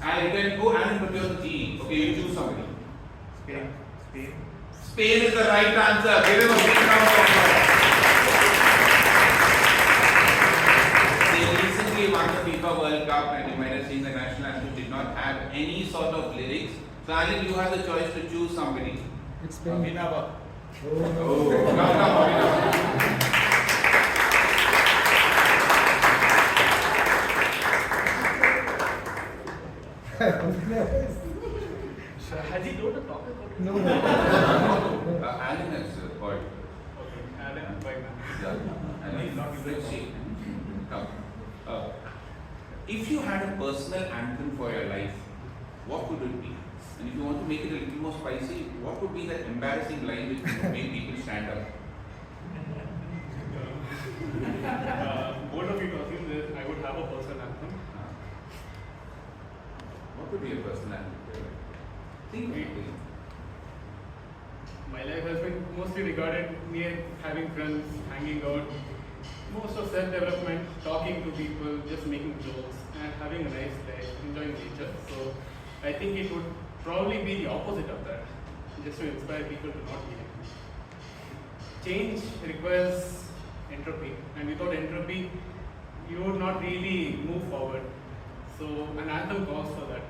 [SPEAKER 11] can go Alan, but you're the G. Okay, you choose somebody. Spain is the right answer. Give him a big round of applause. They recently won the FIFA World Cup, and you might have seen the national anthem did not have any sort of lyrics. So Alan, you have the choice to choose somebody.
[SPEAKER 6] It's Spain.
[SPEAKER 2] Has he told a topic?
[SPEAKER 6] No.
[SPEAKER 11] Alan has called.
[SPEAKER 2] Okay, Alan, bye now.
[SPEAKER 11] Yeah. Alan, not let's see. Come. If you had a personal anthem for your life, what would it be? And if you want to make it a little more spicy, what would be that embarrassing line which would make people stand up?
[SPEAKER 2] Both of you talking this, I would have a personal anthem.
[SPEAKER 11] What would be a personal anthem? Think of it.
[SPEAKER 2] My life has been mostly regarded near having friends, hanging out, most of self-development, talking to people, just making jokes, and having a nice life, enjoying nature. So I think it would probably be the opposite of that, just to inspire people to not be angry. Change requires entropy, and without entropy, you would not really move forward. So an anthem calls for that.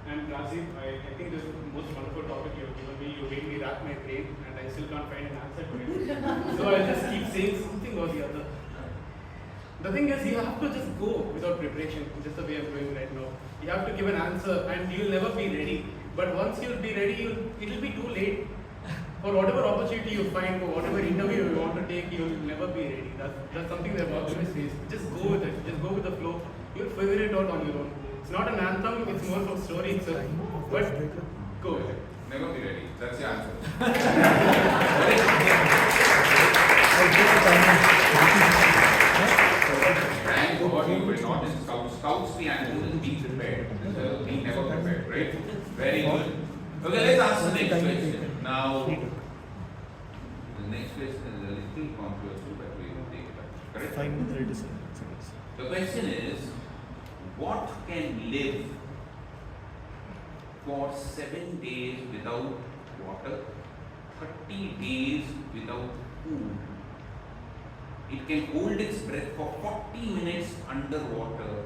[SPEAKER 2] And Rajiv, I think this is the most wonderful topic you have given me. You made me rack my brain, and I still can't find an answer to it. So I'll just keep saying something or the other. The thing is, you have to just go without preparation, just the way I'm doing right now. You have to give an answer, and you'll never be ready. But once you'll be ready, it'll be too late. For whatever opportunity you find, for whatever interview you want to take, you'll never be ready. That's something that I've always says. Just go with it. Just go with the flow. You'll figure it out on your own. It's not an anthem, it's more from story itself. But go with it.
[SPEAKER 11] Never be ready. That's the answer. Thank God you were not in Scouts. Scouts, the anthem is be prepared. Be never prepared, right? Very good. Okay, let's answer the next question. Now, the next question is a little controversial, but we will take it up. Correct?
[SPEAKER 6] 5 minutes, 30 seconds.
[SPEAKER 11] The question is, what can live for 7 days without water, 30 days without food? It can hold its breath for 40 minutes underwater,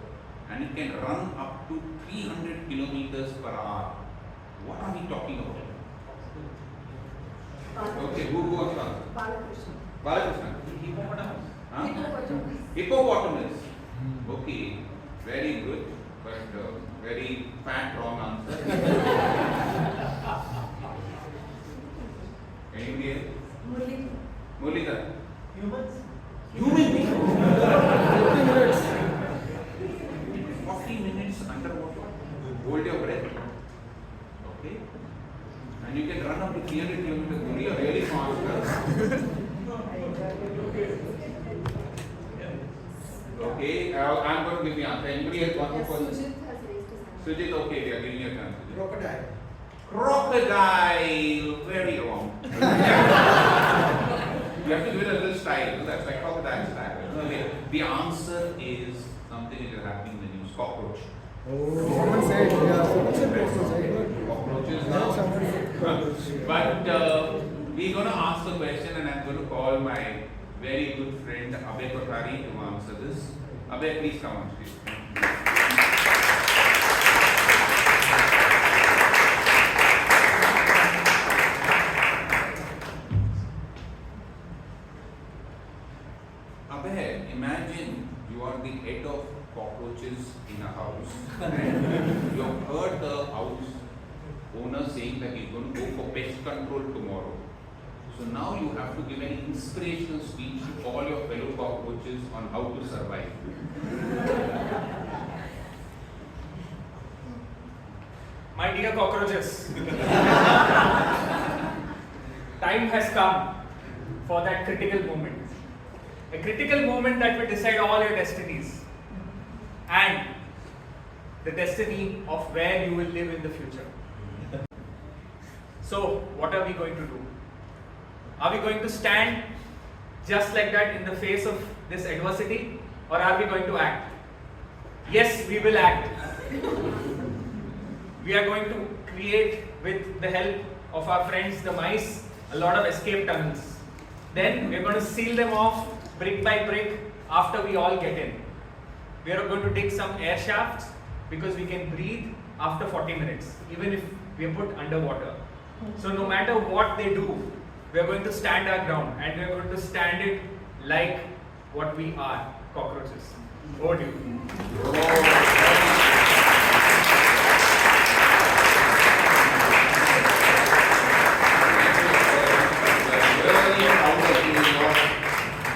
[SPEAKER 11] and it can run up to 300 kilometers per hour. What are we talking about? Okay, who was that? Balakrishna.
[SPEAKER 13] Hippopotamus.
[SPEAKER 11] Huh? Hippopotamus. Okay, very good, but very fat wrong answer. Anybody else? Mulika.
[SPEAKER 13] Humans.
[SPEAKER 11] Human being. 40 minutes underwater. Hold your breath. And you can run up to 300 kilometers really fast. Okay, I'm going to give the answer. Anybody else want to question?
[SPEAKER 10] Sujit has raised his hand.
[SPEAKER 11] Sujit, okay, we are giving you a chance.
[SPEAKER 3] Crocodile.
[SPEAKER 11] Crocodile, very wrong. You have to give it a little style. That's like crocodile style. Okay. The answer is something that is happening in the news. Cockroach.
[SPEAKER 6] Someone said, yeah, someone said
[SPEAKER 11] Cockroaches now. But we're going to ask a question, and I'm going to call my very good friend Abhay Kothari to answer this. Abhay, please come on stage. Abhay, imagine you are the head of cockroaches in a house and you have heard the house owner saying that he's going to go for pest control tomorrow. So now you have to give an inspirational speech to all your fellow cockroaches on how to survive.
[SPEAKER 14] My dear cockroaches, time has come for that critical moment. A critical moment that will decide all your destinies and the destiny of where you will live in the future. So, what are we going to do? Are we going to stand just like that in the face of this adversity, or are we going to act? Yes, we will act. We are going to create, with the help of our friends the mice, a lot of escape tunnels. Then we are going to seal them off brick by brick after we all get in. We are going to dig some air shafts because we can breathe after 40 minutes, even if we are put underwater. So no matter what they do, we are going to stand our ground, and we are going to stand it like what we are, cockroaches. Over to you.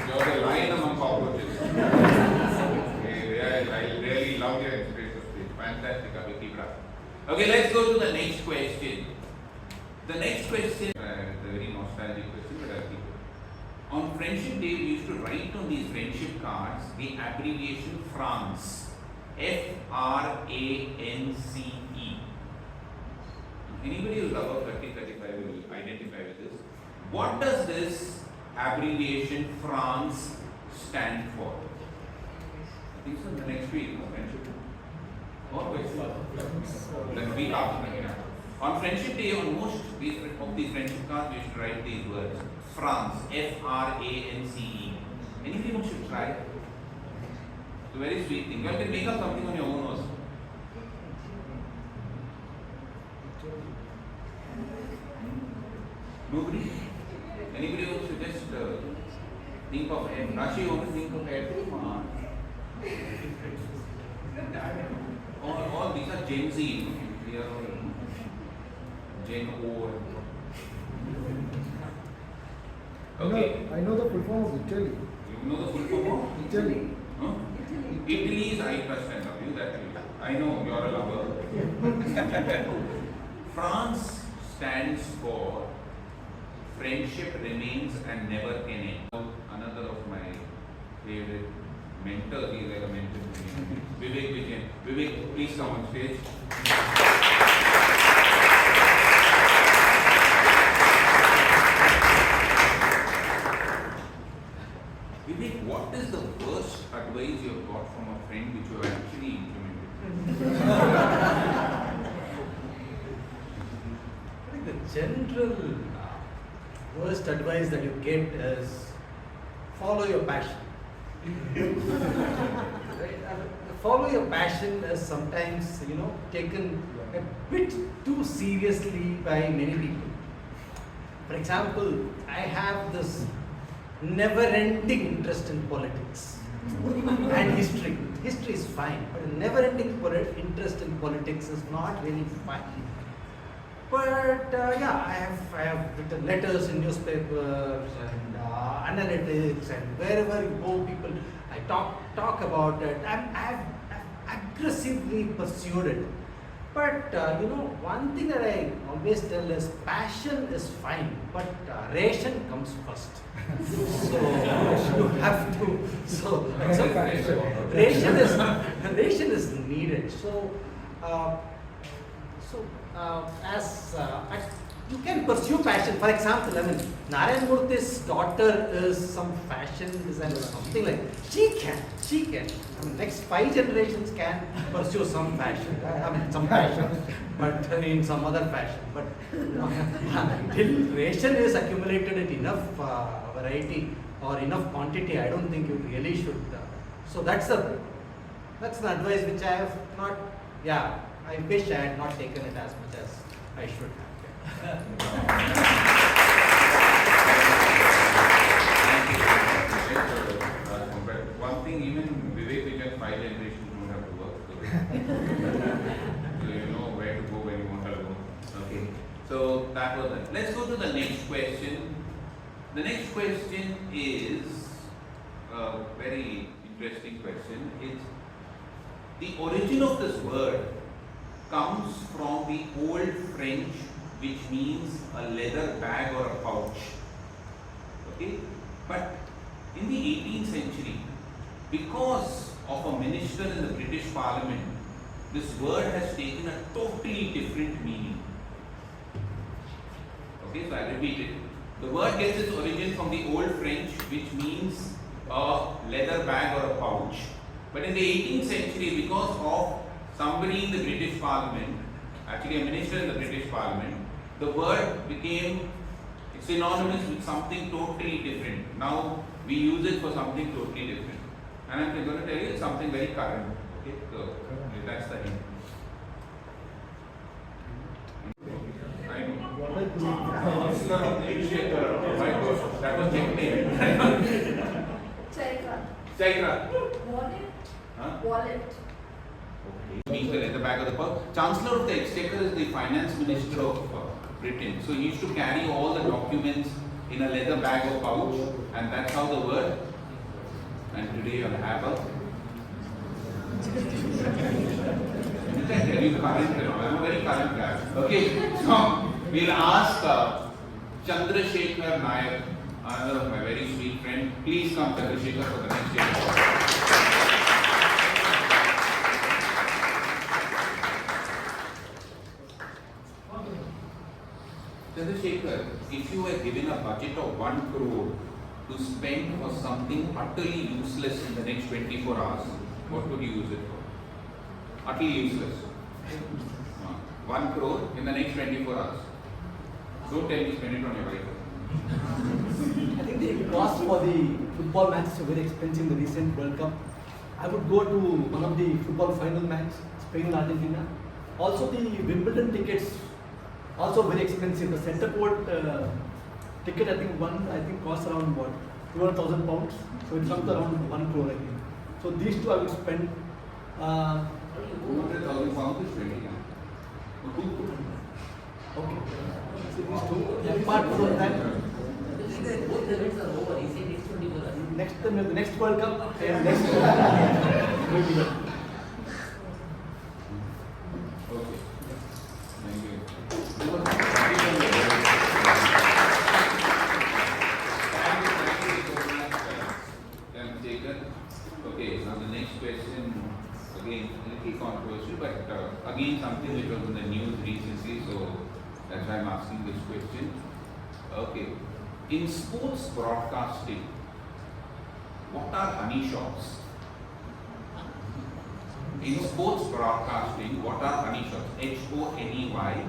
[SPEAKER 11] You're the lion among cockroaches. I really love your expression speech. Fantastic, Abhi, keep it up. Okay, let's go to the next question. The next question is a very nostalgic question, but I'll keep it. On Friendship Day, we used to write on these friendship cards the abbreviation France. F-R-A-N-C-E. Anybody who's above 30-35 will identify with this. What does this abbreviation France stand for? I think so. The next week, friendship. More questions? The week after. On Friendship Day, on most of these friendship cards, we should write these words. France, F-R-A-N-C-E. Anyone should try. It's a very sweet thing. You can make up something on your own also. Nobody? Anybody wants to just think of F? Rashi, you want to think of F? All these are Gen Z. They are all Gen O. Okay.
[SPEAKER 6] I know the full form of Italy.
[SPEAKER 11] You know the full form of?
[SPEAKER 6] Italy.
[SPEAKER 11] Huh? Italy is I trust and love you. That I know you are a lover. France stands for Friendship Remains and Never Can End. Another of my favorite mentors, he is like a mentor to me. Vivek Vijayan. Vivek, please come on stage. Vivek, what is the worst advice you have got from a friend which you have actually implemented?
[SPEAKER 15] I think the general worst advice that you get is follow your passion. Right? Follow your passion is sometimes, taken a bit too seriously by many people. For example, I have this never-ending interest in politics and history. History is fine, but a never-ending interest in politics is not really fine. But I have written letters in newspapers and analytics, and wherever you go, people, I talk about it. I've aggressively pursued it. But one thing that I always tell is passion is fine, but ration comes first. So you have to. So ration is needed. So you can pursue passion. For example, I mean, Narayan Murthy's daughter is some fashion designer or something like that. She can. I mean, next 5 generations can pursue some fashion. I mean, some fashion, but in some other fashion. But till ration is accumulated in enough variety or enough quantity, I don't think you really should. So that's an advice which I have not. Yeah, I wish I had not taken it as much as I should have.
[SPEAKER 11] One thing, even Vivek, we can 5 generations don't have to work. So you know where to go when you want to go. Okay. So that was it. Let's go to the next question. The next question is a very interesting question. It's the origin of this word comes from the old French, which means a leather bag or a pouch. Okay? But in the 18th century, because of a minister in the British Parliament, this word has taken a totally different meaning. Okay, so I repeat it. The word gets its origin from the old French, which means a leather bag or a pouch. But in the 18th century, because of somebody in the British Parliament, actually a minister in the British Parliament, the word became synonymous with something totally different. Now we use it for something totally different. And I'm going to tell you it's something very current. Okay, so that's the hint. I know. That was checkmate. Chaitra.
[SPEAKER 1] Wallet.
[SPEAKER 11] Huh?
[SPEAKER 1] Wallet.
[SPEAKER 11] Speaker at the back of the purse. Chancellor of the Exchequer is the finance minister of Britain. So he used to carry all the documents in a leather bag or pouch, and that's how the word. And today you'll have a. Did I tell you current? I'm a very current guy. Okay, so we'll ask Chandrasekhar Nayak, another of my very sweet friend. Please come, Chandrasekhar, for the next statement. Chandrasekhar, if you were given a budget of 1 crore to spend for something utterly useless in the next 24 hours, what would you use it for? Utterly useless. 1 crore in the next 24 hours. Don't tell me spend it on your wife.
[SPEAKER 6] I think the cost for the football matches are very expensive in the recent World Cup. I would go to one of the football final match, Spain and Argentina. Also the Wimbledon tickets, also very expensive. The centre court ticket, I think costs around what, 200,000 pounds. So it comes around 1 crore, I think. So these two I would spend.
[SPEAKER 11] 200,000 pounds is 20.
[SPEAKER 6] Okay. So these two. Apart from that,
[SPEAKER 12] Both events are over. He said it's 24 hours.
[SPEAKER 6] the next World Cup, next.
[SPEAKER 11] Okay. Thank you. Okay, now the next question, again, a little controversial, but again something which was in the news recently, so that's why I'm asking this question. Okay, in sports broadcasting, what are honey shots? In sports broadcasting, what are honey shots? H-O-N-E-Y,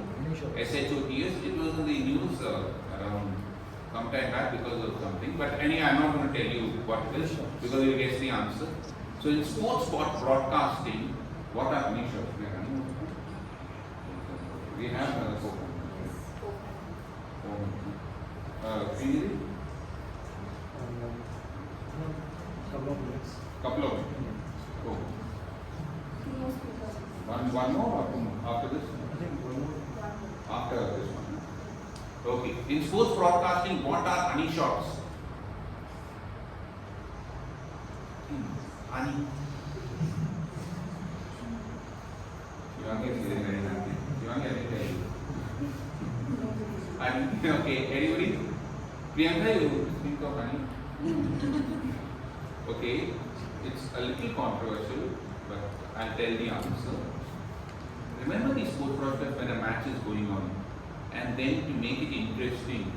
[SPEAKER 11] S-H-O-T-S. It was in the news around some time back because of something. But anyway, I'm not going to tell you what it is because you'll guess the answer. So in sports broadcasting, what are honey shots? We have couple of minutes. Oh. One more or two more? After this? After this one. Okay. In sports broadcasting, what are honey shots? Honey. Shivangi is very happy. Shivangi, I will tell you. honey. Okay, anybody? Priyanka, you think of honey? Okay, it's a little controversial, but I'll tell the answer. Remember the sport broadcast when a match is going on, and then to make it interesting,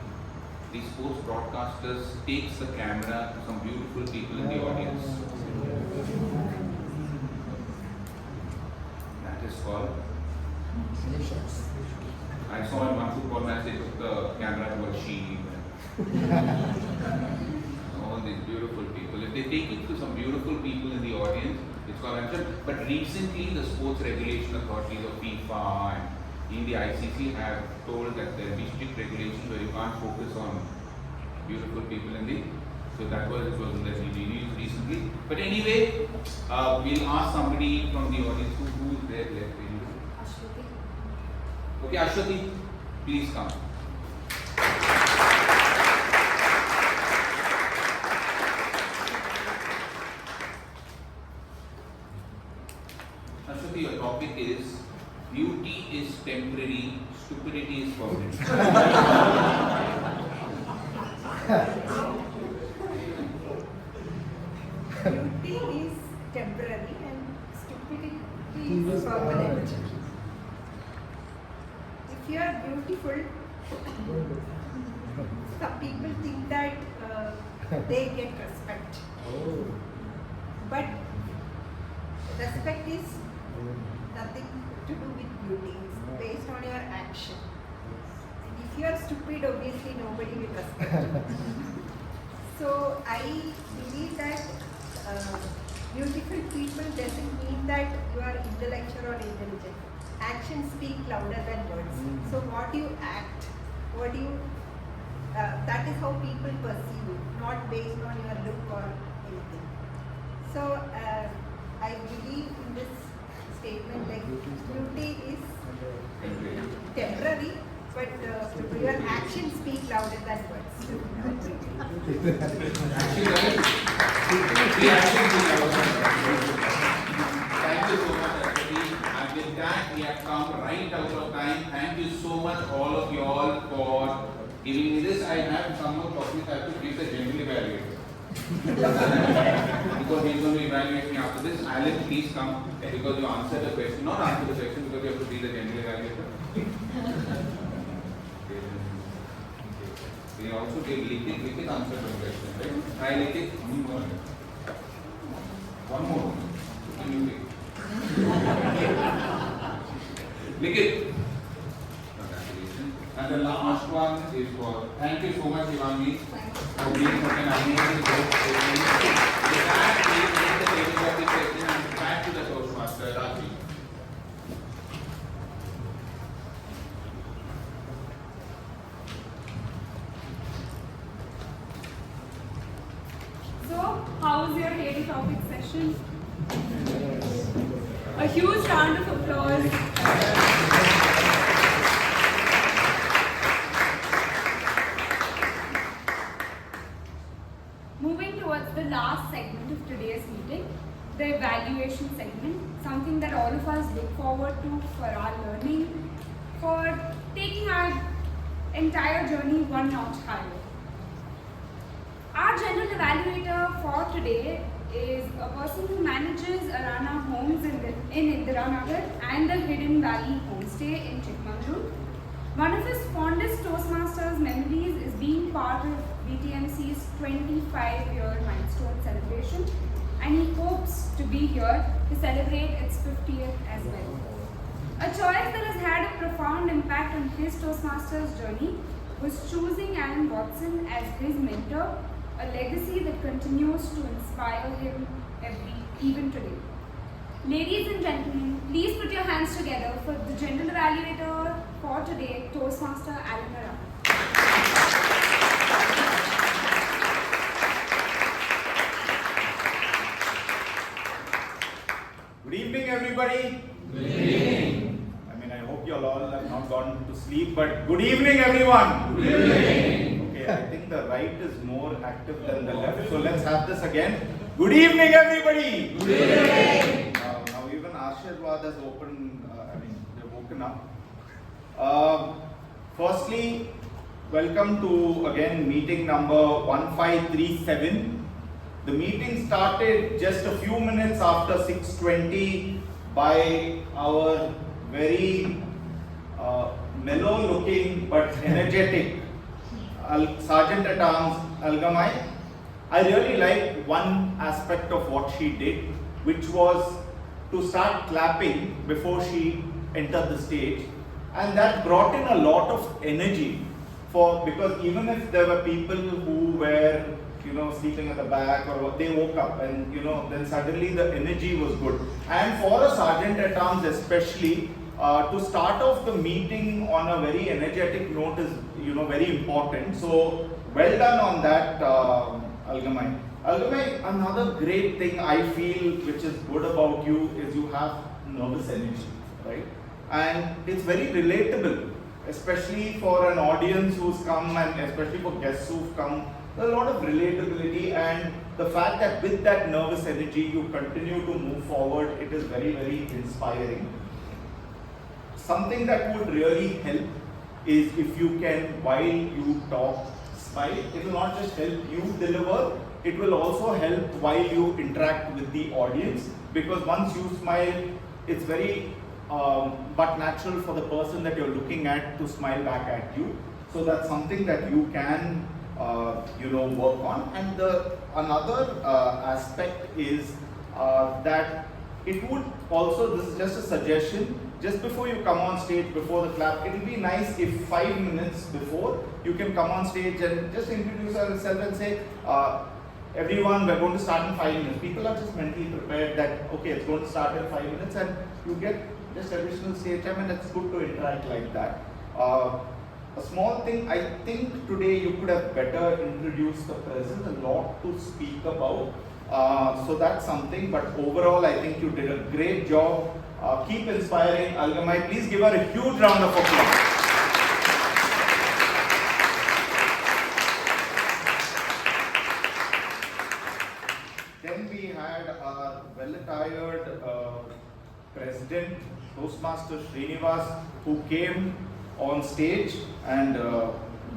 [SPEAKER 11] the sports broadcasters takes the camera to some beautiful people in the audience. That is called. I saw in one football match they took the camera to a sheep. All these beautiful people. If they take it to some beautiful people in the audience, it's called answer. But recently, the sports regulation authorities of FIFA and in the ICC have told that there will be strict regulations where you can't focus on beautiful people in the. So that was it was in the news recently. But anyway, we'll ask somebody from the audience who is there left. Okay, Ashwati, please come. Ashwati, your topic is beauty is temporary, stupidity is permanent.
[SPEAKER 13] Beauty is temporary and stupidity is permanent. If you are beautiful, some people think that they get respect. But respect is nothing to do with beauty. It's based on your action. And if you are stupid, obviously nobody will respect you. So I believe that beautiful people doesn't mean that you are intellectual or intelligent. Actions speak louder than words. So what you act, what you, that is how people perceive you, not based on your look or anything. So I believe in this statement like beauty is temporary, but your actions speak louder than words.
[SPEAKER 11] Thank you so much, Ashwati. And with that, we have come right out of time. Thank you so much, all of you all, for giving me this. I have some more topics I have to give the general evaluator. Because he's going to evaluate me after this. Alan, please come because you answered the question. Not answer the question because you have to be the general evaluator. We also give Likit answer the question, right? Try Likit. One more. Likit. Congratulations. And the last one is for, thank you so much, Shivangi, for being such an amazing host. With that, we take the table of the session and back to the Toastmaster, Raji.
[SPEAKER 5] So, how was your daily topic session? A huge round of applause. Moving towards the last segment of today's meeting, the evaluation segment, something that all of us look forward to for our learning, for taking our entire journey one notch higher. Our general evaluator for today is a person who manages Arana homes in Indiranagar and the Hidden Valley homestay in Chikmagalur. One of his fondest Toastmasters memories is being part of BTMC's 25-year milestone celebration, and he hopes to be here to celebrate its 50th as well. A choice that has had a profound impact on his Toastmasters journey was choosing Alan Watson as his mentor, a legacy that continues to inspire him even today. Ladies and gentlemen, please put your hands together for the general evaluator for today, Toastmaster Alan Arana.
[SPEAKER 16] Good evening, everybody. Good evening. I mean, I hope you all have not gone to sleep, but good evening, everyone. Good evening. Okay, I think the right is more active than the left, so let's have this again. Good evening, everybody. Good evening. Now even Ashirwad has opened, they've woken up. Firstly, Welcome to again meeting number 1537. The meeting started just a few minutes after 6:20 by our very mellow looking but energetic Sergeant at Arms Algamai. I really liked one aspect of what she did, which was to start clapping before she entered the stage, and that brought in a lot of energy because even if there were people who were sleeping at the back or they woke up and then suddenly the energy was good. And for a Sergeant at Arms especially, to start off the meeting on a very energetic note is very important. So well done on that, Algamai. Algamai, another great thing I feel which is good about you is you have nervous energy, right? And it's very relatable, especially for an audience who's come and especially for guests who've come. There's a lot of relatability, and the fact that with that nervous energy you continue to move forward, it is very, very inspiring. Something that would really help is if you can, while you talk, smile. It will not just help you deliver, it will also help while you interact with the audience, because once you smile, it's very but natural for the person that you're looking at to smile back at you. So that's something that you can work on. And another aspect is that it would also, this is just a suggestion, just before you come on stage, before the clap, it will be nice if 5 minutes before you can come on stage and just introduce yourself and say, everyone, we're going to start in 5 minutes. People are just mentally prepared that, okay, it's going to start in 5 minutes, and you get just additional stage time, and it's good to interact like that. A small thing, I think today you could have better introduced the present, a lot to speak about. So that's something, but overall I think you did a great job. Keep inspiring Algamai. Please give her a huge round of applause. Then we had our well-attired president, Toastmaster Srinivas, who came on stage, and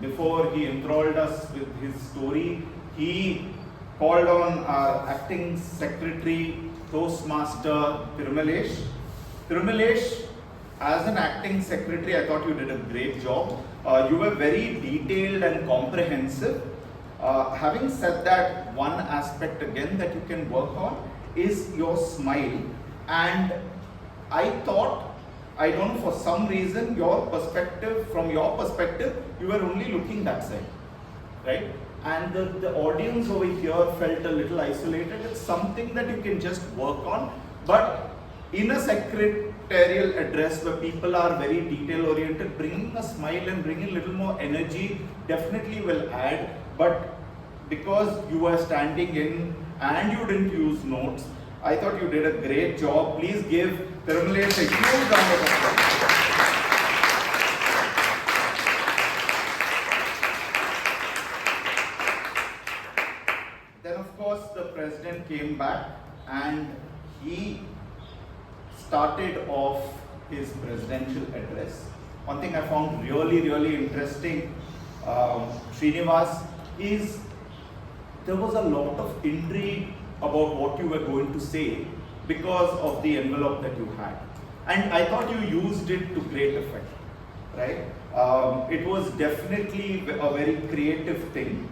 [SPEAKER 16] before he enthralled us with his story, he called on our acting secretary, Toastmaster Tirumalesh. Tirumalesh, as an acting secretary, I thought you did a great job. You were very detailed and comprehensive. Having said that, one aspect again that you can work on is your smile. And I thought, I don't know, for some reason, from your perspective, you were only looking that side, right? And the audience over here felt a little isolated. It's something that you can just work on. But in a secretarial address where people are very detail oriented, bringing a smile and bringing a little more energy definitely will add. But because you were standing in and you didn't use notes, I thought you did a great job. Please give Tirumalesh a huge round of applause. Then of course the president came back and he started off his presidential address. One thing I found really, really interesting, Srinivas, is there was a lot of intrigue about what you were going to say because of the envelope that you had. And I thought you used it to great effect, right? It was definitely a very creative thing,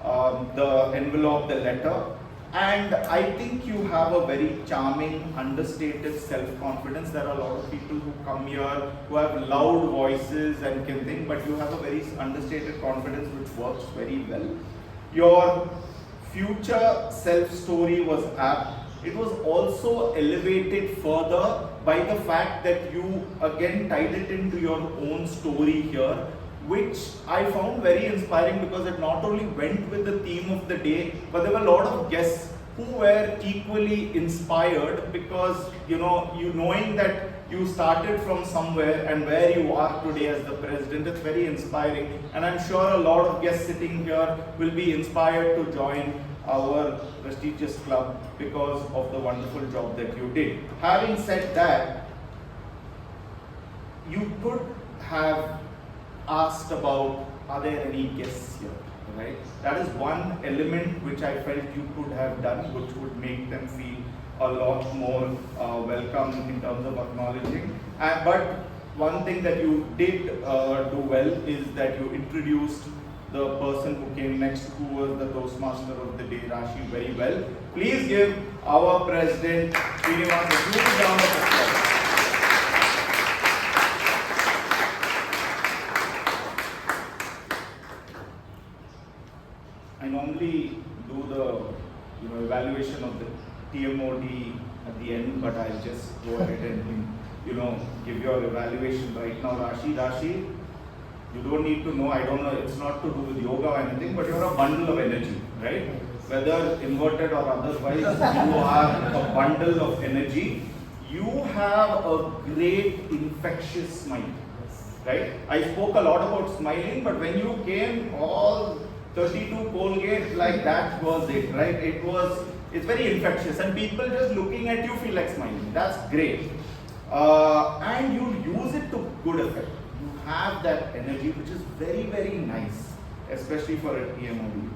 [SPEAKER 16] the envelope, the letter. And I think you have a very charming, understated self-confidence. There are a lot of people who come here who have loud voices and can think, but you have a very understated confidence which works very well. Your future self-story was apt. It was also elevated further by the fact that you again tied it into your own story here, which I found very inspiring because it not only went with the theme of the day, but there were a lot of guests who were equally inspired because, knowing that you started from somewhere and where you are today as the president, it's very inspiring. And I'm sure a lot of guests sitting here will be inspired to join our prestigious club because of the wonderful job that you did. Having said that, you could have
[SPEAKER 9] asked about, are there any guests here, right? That is one element which I felt you could have done, which would make them feel a lot more welcome in terms of acknowledging. But one thing that you did do well is that you introduced the person who came next, who was the Toastmaster of the day, Rashi, very well. Please give our President, Srinivas, a huge round of applause. I normally do the evaluation of the TMOD at the end, but I'll just go ahead and give your evaluation right now, Rashi. You don't need to know, I don't know, it's not to do with yoga or anything, but you're a bundle of energy, right? Whether inverted or otherwise, you are a bundle of energy. You have a great infectious smile, right? I spoke a lot about smiling, but when you came, all 32 Colgate, like that was it, right? It's very infectious, and people just looking at you feel like smiling. That's great. And you use it to good effect. You have that energy, which is very, very nice, especially for a TMOD.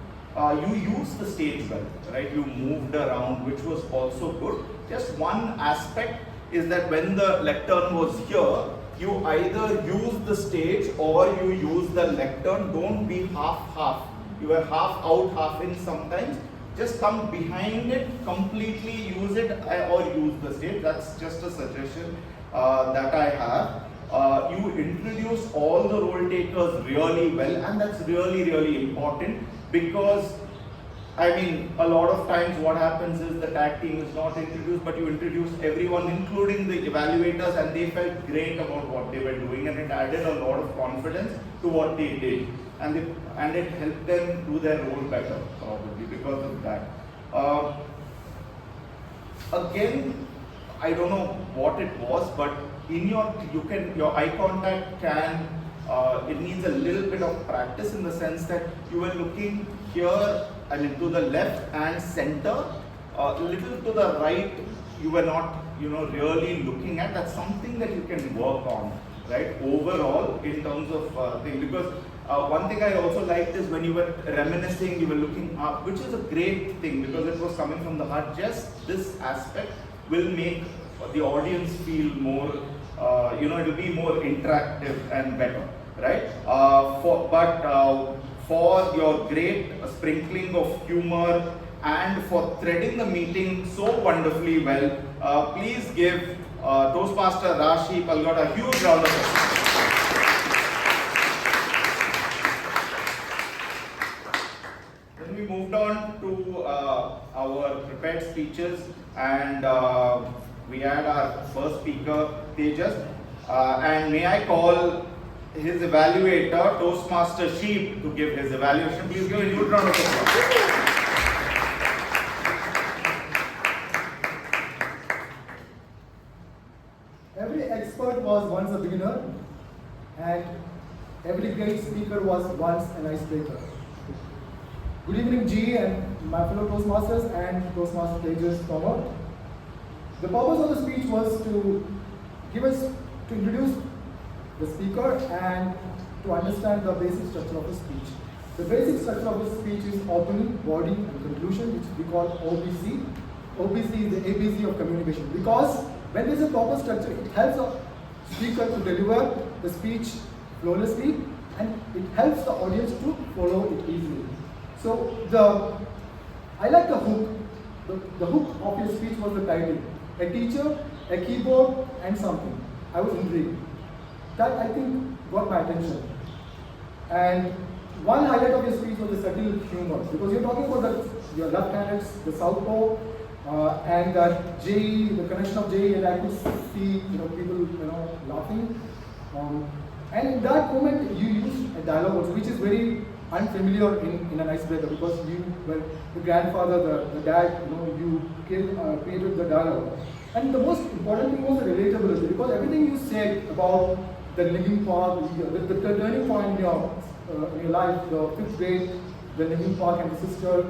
[SPEAKER 9] You used the stage well, right? You moved around, which was also good. Just one aspect is that when the lectern was here, you either use the stage or you use the lectern. Don't be half-half. You are half out, half in sometimes. Just come behind it, completely use it or use the stage. That's just a suggestion that I have. You introduce all the role takers really well, and that's really, really important, because I mean, a lot of times what happens is the tag team is not introduced, but you introduce everyone, including the evaluators, and they felt great about what they were doing, and it added a lot of confidence to what they did. And it helped them do their role better, probably, because of that. Again, I don't know what it was, but in your eye contact it needs a little bit of practice, in the sense that you were looking here, I mean, to the left and center, a little to the right, you were not, really looking at. That's something that you can work on, right? Overall, in terms of thing, because one thing I also liked is when you were reminiscing, you were looking up, which is a great thing because it was coming from the heart. Just this aspect will make the audience feel more, it will be more interactive and better, right? For your great sprinkling of humor and for threading the meeting so wonderfully well, please give Toastmaster Rashi Palgot a huge round of applause. Then we moved on to our prepared speeches, and we had our first speaker, Tejas, and may I call his evaluator, Toastmaster Sheep, to give his evaluation. Please give a huge round of applause.
[SPEAKER 6] Every expert was once a beginner, and every great speaker was once an icebreaker. Good evening, G and my fellow Toastmasters and Toastmaster Tejas Thomas. The purpose of the speech was to introduce the speaker and to understand the basic structure of the speech. The basic structure of the speech is opening, body, and conclusion, which we call OBC. OBC is the ABC of communication, because when there is a proper structure, it helps the speaker to deliver the speech flawlessly, and it helps the audience to follow it easily. So I like the hook. The hook of your speech was the title. A teacher, a keyboard, and something. I was intrigued. That, I think, got my attention. And one highlight of your speech was the subtle humor, because you're talking about your left-handed, the southpaw, and that J, the connection of J, and I could see people laughing. And in that moment, you used a dialogue also, which is very unfamiliar in an icebreaker, because the grandfather, the dad, you created the dialogue. And the most important thing was the relatability, because everything you said about the living park, the turning point in your life, the 5th grade, the living park and the sister,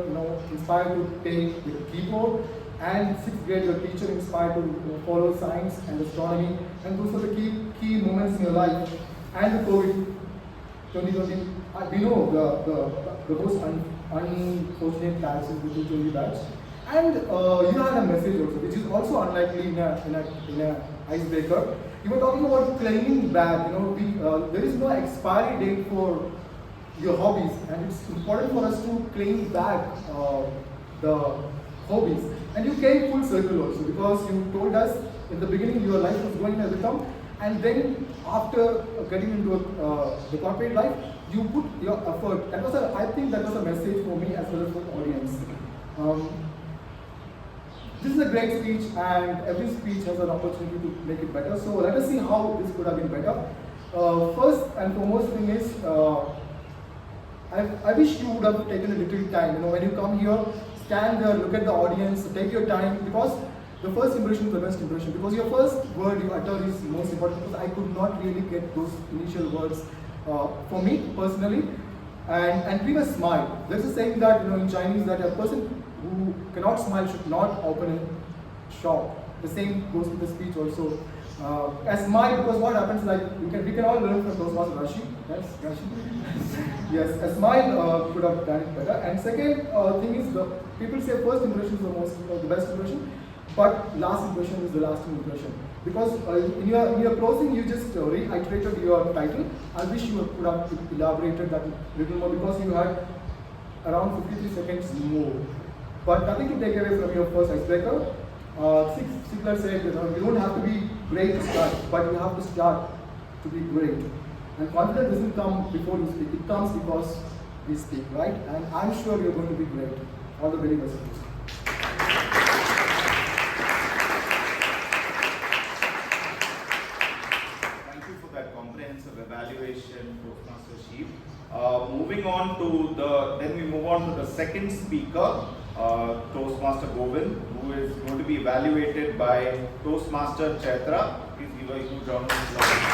[SPEAKER 6] inspired to take the keyboard, and 6th grade, your teacher inspired to follow science and astronomy, and those are the key moments in your life, and the COVID. 2020, we know the most unfortunate catch is the 2020 batch. And you had a message also, which is also unlikely in a icebreaker. You were talking about claiming back. There is no expiry date for your hobbies, and it's important for us to claim back the hobbies. And you came full circle also, because you told us in the beginning your life was going in a rhythm, and then after getting into the corporate life, you put your effort. I think that was a message for me as well as for the audience. This is a great speech, and every speech has an opportunity to make it better. So let us see how this could have been better. First and foremost thing is, I wish you would have taken a little time. When you come here, stand there, look at the audience, take your time, because the first impression is the best impression. Because your first word you utter is most important. Because I could not really get those initial words for me personally. And give a smile. There's a saying that in Chinese that a person who cannot smile should not open a shop. The same goes with the speech also. A smile, because what happens, like we can all learn from Toastmaster Rashi. Yes, Rashi. Yes, a smile could have done it better. And second thing is, people say first impression is the best impression, but last impression is the lasting impression. Because in your closing, you just reiterated your title. I wish you could have elaborated that a little more, because you had around 53 seconds more. But nothing to take away from your first icebreaker. Sigler said, you don't have to be great to start, but you have to start to be great. And confidence doesn't come before you speak, it comes because we speak, right? And I'm sure you're going to be great. All the very best of you.
[SPEAKER 16] Thank you for that comprehensive evaluation, Toastmastership. Moving on to then we move on to the second speaker, Toastmaster Govind, who is going to be evaluated by Toastmaster Chaitra. Please give a huge round of applause.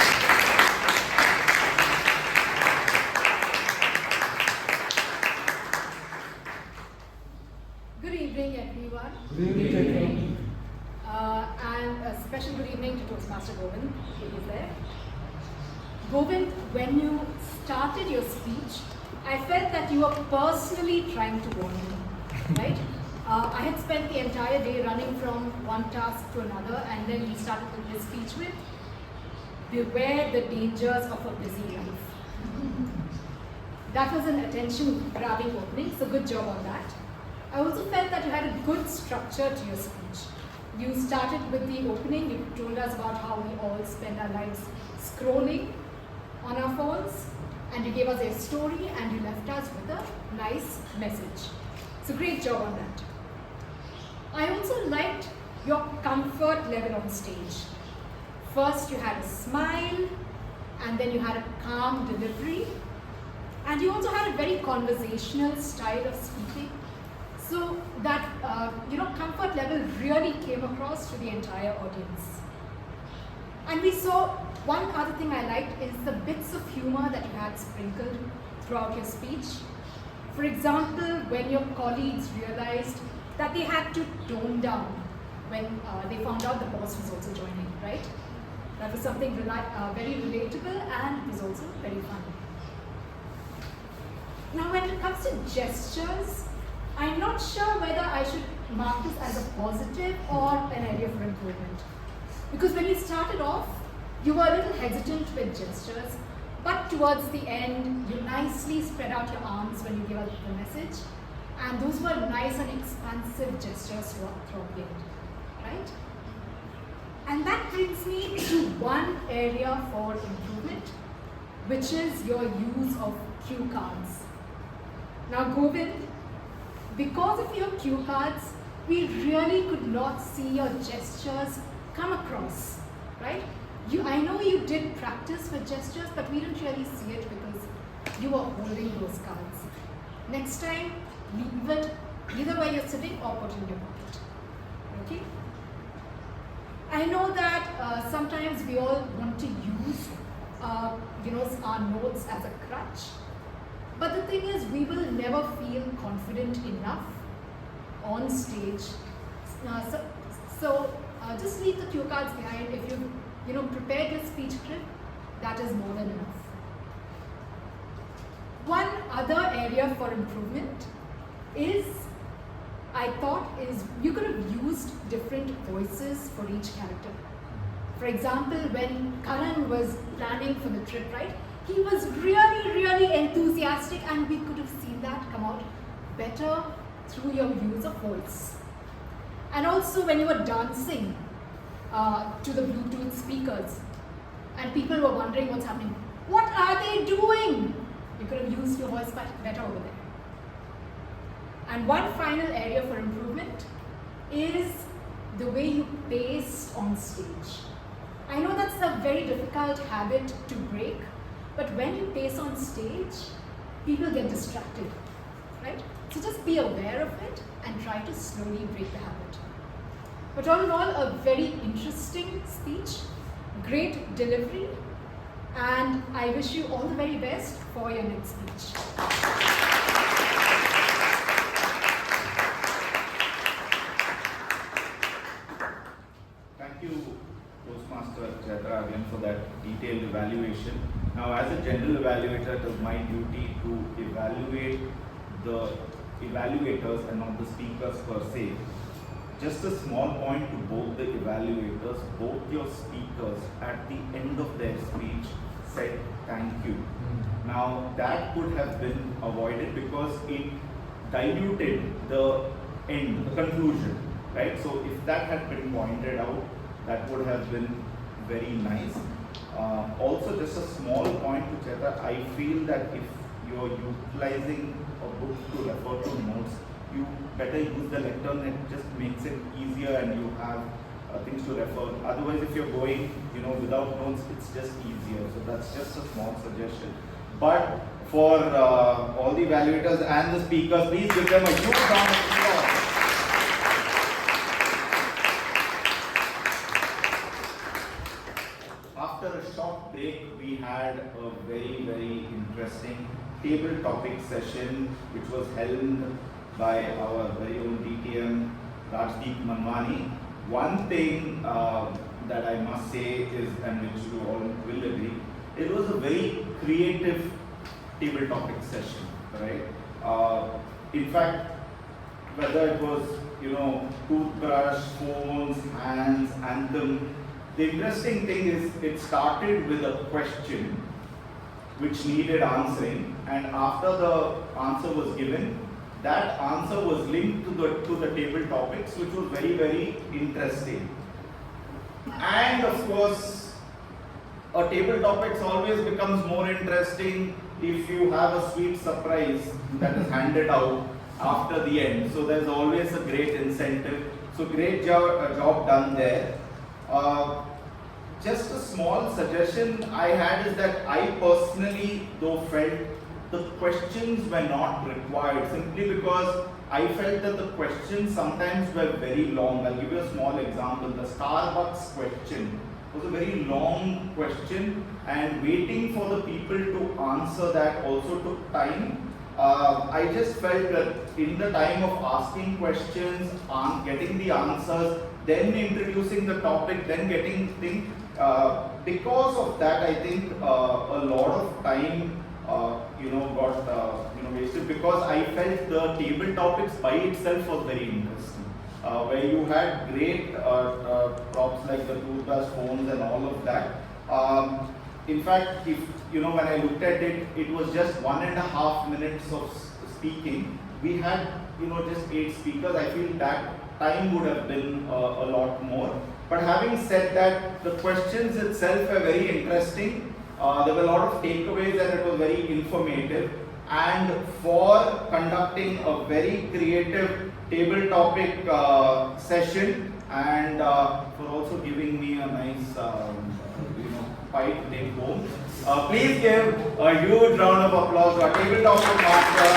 [SPEAKER 10] Good evening, everyone.
[SPEAKER 6] Good evening.
[SPEAKER 10] And a special good evening to Toastmaster Govind, who is there. Govind, when you started your speech, I felt that you were personally trying to warn me, right? I had spent the entire day running from one task to another, and then we started with this speech with, beware the dangers of a busy life. That was an attention-grabbing opening, so good job on that. I also felt that you had a good structure to your speech. You started with the opening, you told us about how we all spend our lives scrolling on our phones, and you gave us a story, and you left us with a nice message. So great job on that. I also liked your comfort level on stage. First you had a smile, and then you had a calm delivery, and you also had a very conversational style of speaking. So that comfort level really came across to the entire audience. And we saw one other thing I liked is the bits of humor that you had sprinkled throughout your speech. For example, when your colleagues realized that they had to tone down when they found out the boss was also joining, right? That was something very relatable, and it was also very fun. Now when it comes to gestures, I'm not sure whether I should mark this as a positive or an area for improvement. Because when you started off, you were a little hesitant with gestures, but towards the end, you nicely spread out your arms when you gave us the message, and those were nice and expansive gestures throughout the end, right? And that brings me to one area for improvement, which is your use of cue cards. Now, Govind, because of your cue cards, we really could not see your gestures come across, right? I know you did practice with gestures, but we didn't really see it because you were holding those cards. Next time, leave it either where you're sitting or put it in your pocket, okay? I know that sometimes we all want to use our notes as a crutch, but the thing is, we will never feel confident enough on stage. So just leave the cue cards behind. If you prepared your speech script, that is more than enough. area for improvement is, I thought, is you could have used different voices for each character. For example, when Karan was planning for the trip, right, he was really enthusiastic, and we could have seen that come out better through your use of voice. And also when you were dancing to the Bluetooth speakers and people were wondering what's happening, what are they doing? You could have used your voice better over there. And one final area for improvement is the way you pace on stage. I know that's a very difficult habit to break, but when you pace on stage, people get distracted, right? So just be aware of it and try to slowly break the habit. But all in all, a very interesting speech, great delivery, and I wish you all the very best for your next speech.
[SPEAKER 16] Thank you, Toastmaster Chaitra, again for that detailed evaluation. Now, as a general evaluator, it is my duty to evaluate the evaluators and not the speakers per se. Just a small point to both the evaluators, both your speakers at the end of their speech said thank you. Now, that could have been avoided because it diluted the end, the conclusion, right? So if that had been pointed out, that would have been very nice. Also, just a small point to Chaitra, I feel that if you're utilizing a book to refer to notes, you better use the lectern. It just makes it easier and you have things to refer. Otherwise, if you're going, without notes, it's just easier. So that's just a small suggestion. But for all the evaluators and the speakers, please give them a huge round of applause. After a short break, we had a very interesting table topic session which was held by our very own DTM Rajdeep Manwani. One thing that I must say is, and which you all will agree, it was a very creative table topic session, right? In fact, whether it was, toothbrush, phones, hands, anthem, the interesting thing is it started with a question which needed answering, and after the answer was given, that answer was linked to the table topics, which was very interesting. And of course, a table topics always becomes more interesting if you have a sweet surprise that is handed out after the end. So there's always a great incentive. So great job done there. Just a small suggestion I had is that I personally, though, felt the questions were not required, simply because I felt that the questions sometimes were very long. I'll give you a small example. The Starbucks question was a very long question, and waiting for the people to answer that also took time. I just felt that in the time of asking questions, getting the answers, then introducing the topic, then getting things, because of that, I think a lot of time got wasted, because I felt the table topics by itself was very interesting, where you had great props like the toothbrush, phones, and all of that. In fact, if when I looked at it, it was just 1.5 minutes of speaking. We had just 8 speakers. I feel that time would have been a lot more. But having said that, the questions itself were very interesting. There were a lot of takeaways and it was very informative. And for conducting a very creative table topic session, and for also giving me a nice pie to take home, please give a huge round of applause to our table topic master.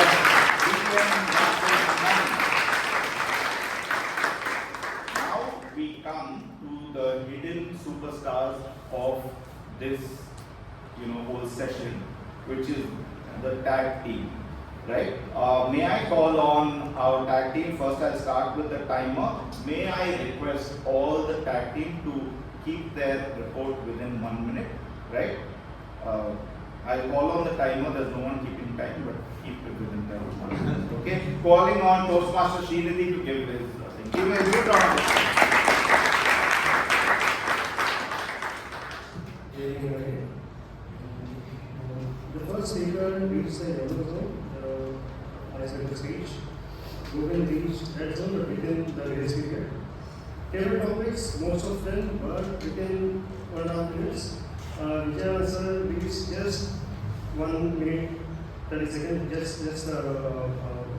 [SPEAKER 16] Now we come to the hidden superstars of this whole session, which is the tag team, right? May I call on our tag team? First, I'll start with the timer. May I request all the tag team to keep their report within 1 minute, right? I'll call on the timer. There's no one keeping in time, but keep it within time. Okay, calling on Toastmaster Srinidhi to give his thing. Give a huge round of applause.
[SPEAKER 7] The first speaker reached the yellow zone, I said the speech. Google reached red zone, but within the race period. Table topics, most of them were within 1.5 minutes. Vijay sir reached just 1 minute 30 seconds, just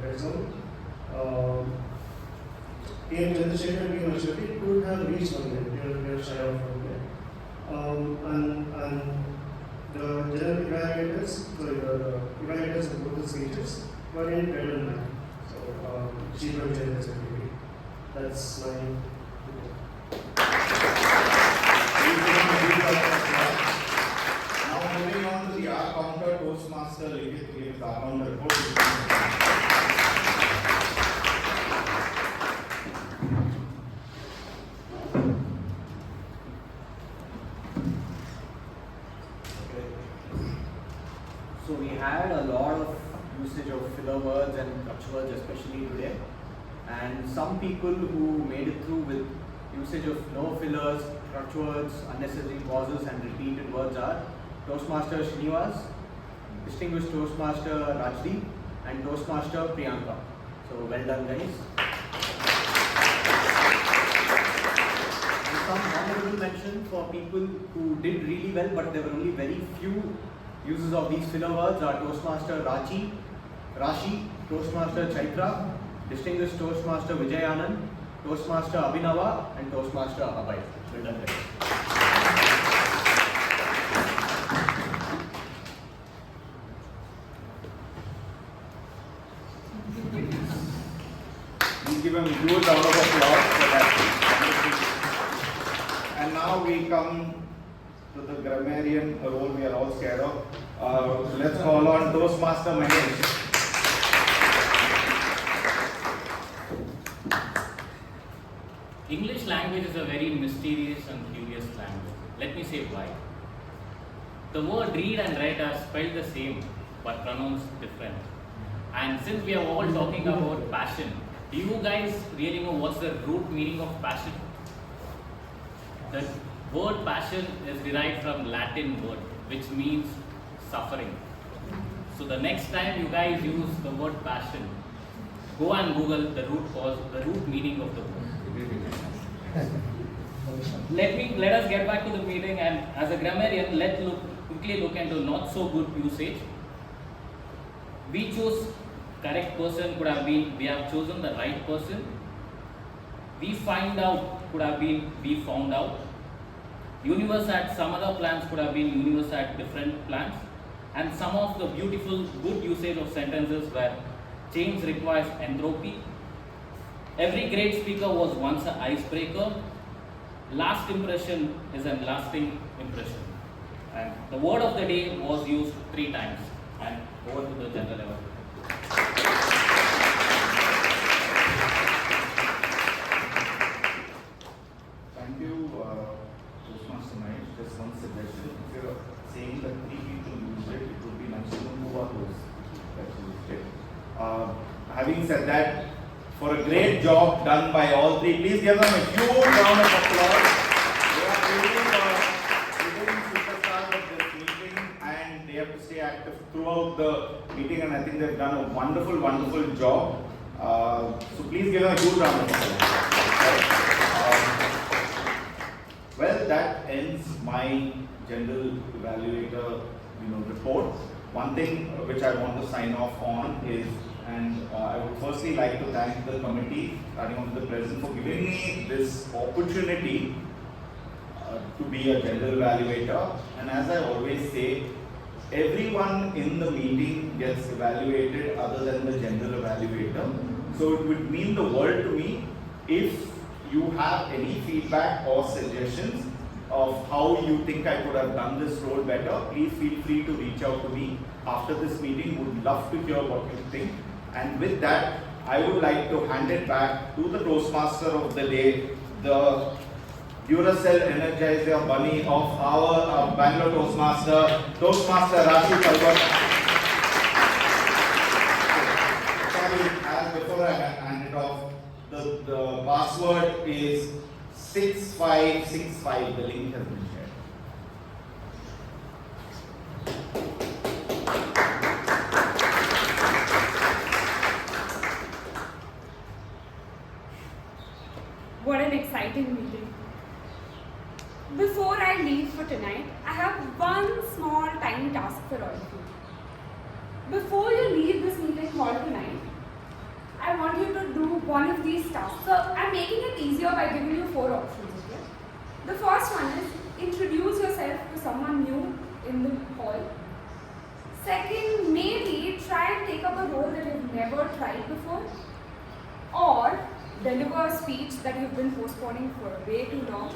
[SPEAKER 7] red zone. PM IST could have reached 1 minute, they are shy of 1 minute. And the general evaluators of both the speeches were in better than that. So, cheaper general that's my.
[SPEAKER 16] Now moving on to the R counter Toastmaster Ligit R counter report.
[SPEAKER 3] So we had a lot of usage of filler words and crutch words, especially today. And some people who made it through with usage of no fillers, crutch words, unnecessary pauses and repeated words are Toastmaster Srinivas, Distinguished Toastmaster Rajdeep and Toastmaster Priyanka. So well done guys. And some honorable mention for people who did really well but there were only very few uses of these filler words are Toastmaster Rashi, Toastmaster Chaitra, Distinguished Toastmaster Vijayanand, Toastmaster Abhinava and Toastmaster Abhay. Well done guys.
[SPEAKER 16] Please give him a huge round of applause for that. And now we come to the grammarian role we are all scared of. Let's call on Toastmaster Mahesh.
[SPEAKER 8] English language is a very mysterious and curious language. Let me say why. The word read and write are spelled the same but pronounced different. And since we are all talking about passion, do you guys really know what's the root meaning of passion? The word passion is derived from Latin word which means suffering. So the next time you guys use the word passion, go and Google the root meaning of the word. Let us get back to the meeting, and as a grammarian, let's quickly look into not so good usage. We chose correct person, could have been we have chosen the right person. We find out could have been we found out. Universe had some other plans, could have been universe had different plans. And some of the beautiful good usage of sentences were change requires entropy. Every great speaker was once an icebreaker. Last impression is a lasting impression. And the word of the day was used 3 times. And over to the general level.
[SPEAKER 16] Thank you, Toastmaster Mahesh. Just one suggestion. If you're saying that 3 people used it, it would be nice to know who are those that used it. Having said that, for a great job done by all 3, please give them a huge round of applause. They are really superstars of this meeting and they have to stay active throughout the meeting, and I think they've done a wonderful, wonderful job. So please give them a huge round of applause. Well, that ends my general evaluator report. One thing which I want to sign off on is, and I would firstly like to thank the committee, starting with the president, for giving me this opportunity to be a general evaluator. And as I always say, everyone in the meeting gets evaluated other than the general evaluator. So it would mean the world to me if you have any feedback or suggestions of how you think I could have done this role better, please feel free to reach out to me after this meeting. Would love to hear what you think. And with that, I would like to hand it back to the Toastmaster of the day, the Duracell Energizer Bunny of our Bangalore Toastmaster, Toastmaster Rashi Palwar.
[SPEAKER 9] the password is 6565. The link has been shared.
[SPEAKER 5] What an exciting meeting. Before I leave for tonight, I have one small tiny task for all of you. Before you leave this meeting hall tonight, I want you to do one of these tasks. So I'm making it easier by giving you 4 options. Okay? The first one is introduce yourself to someone new in the hall. Second, maybe try and take up a role that you've never tried before. Or deliver a speech that you've been postponing for way too long.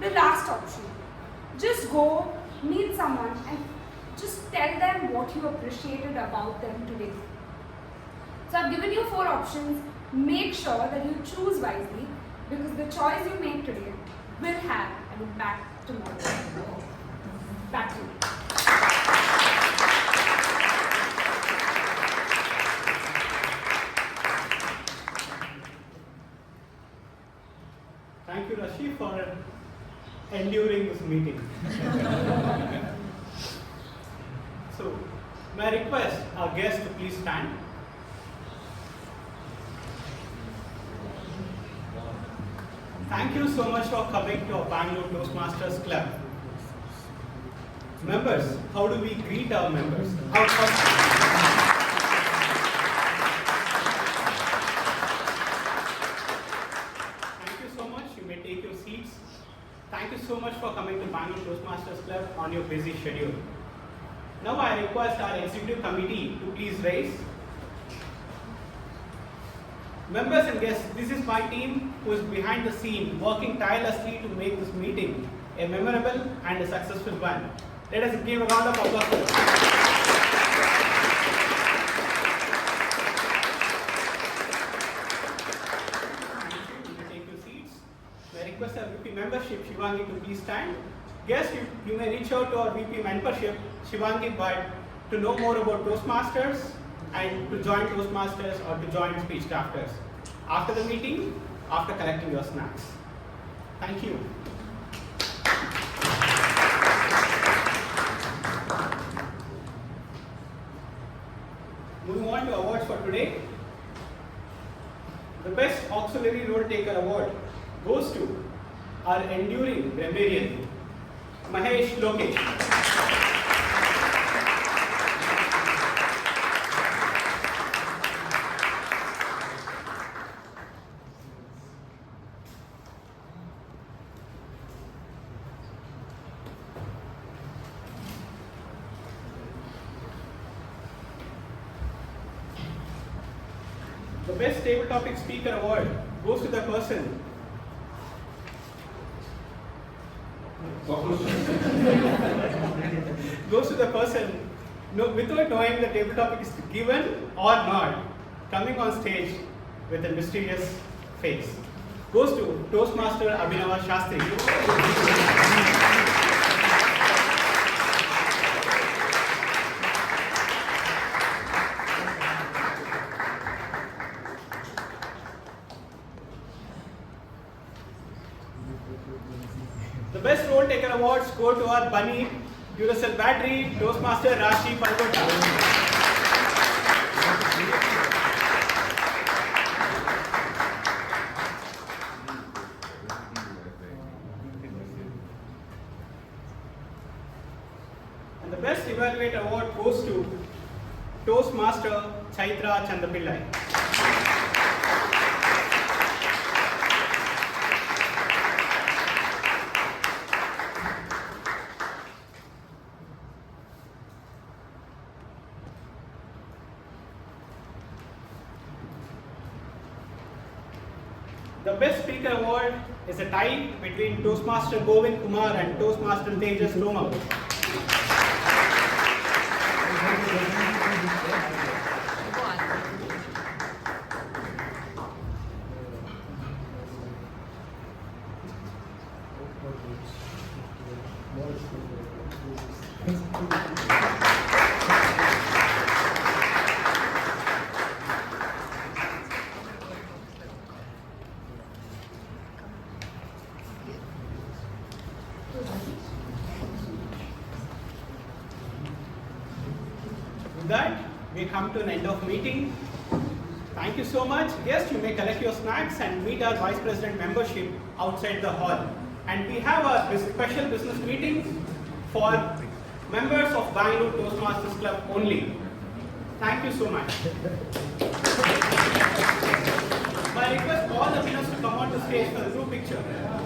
[SPEAKER 5] The last option, just go, meet someone and just tell them what you appreciated about them today. So I've given you 4 options. Make sure that you choose wisely because the choice you make today will have an impact tomorrow. Back to you.
[SPEAKER 2] Thank you, Rashi, for enduring this meeting. So, may I request our guests to please stand. Thank you so much for coming to our Bangalore Toastmasters Club. Members, how do we greet our members? Take your seats. Thank you so much for coming to Bangalore Toastmasters Club on your busy schedule. Now I request our executive committee to please rise. Members and guests, this is my team who is behind the scene working tirelessly to make this meeting a memorable and a successful one. Let us give a round of applause for them. Request our VP membership, Shivangi, to please stand. Guests, you may reach out to our VP membership, Shivangi, but to know more about Toastmasters and to join Toastmasters or to join speech crafters. After the meeting, after collecting your snacks. Thank you. Moving on to awards for today. The Best Auxiliary Role Taker Award goes to our enduring grammarian, Mahesh Lokesh. The Best Table Topic Speaker Award goes to the person without knowing the table topic is given or not, coming on stage with a mysterious face. Goes to Toastmaster Abhinava Shastri. The Best Role Taker Awards go to our Bunny, Duracell Battery, Toastmaster Rashi Palgota. And the Best Evaluator Award goes to Toastmaster Chaitra Chandapillai. The Best Speaker Award is a tie between Toastmaster Govind Kumar and Toastmaster Tejas Loma. that, we come to an end of meeting. Thank you so much. Guests, you may collect your snacks and meet our Vice President membership outside the hall. And we have a special business meeting for members of Bangalore Toastmasters Club only. Thank you so much. I request all the winners to come on the stage for the group picture.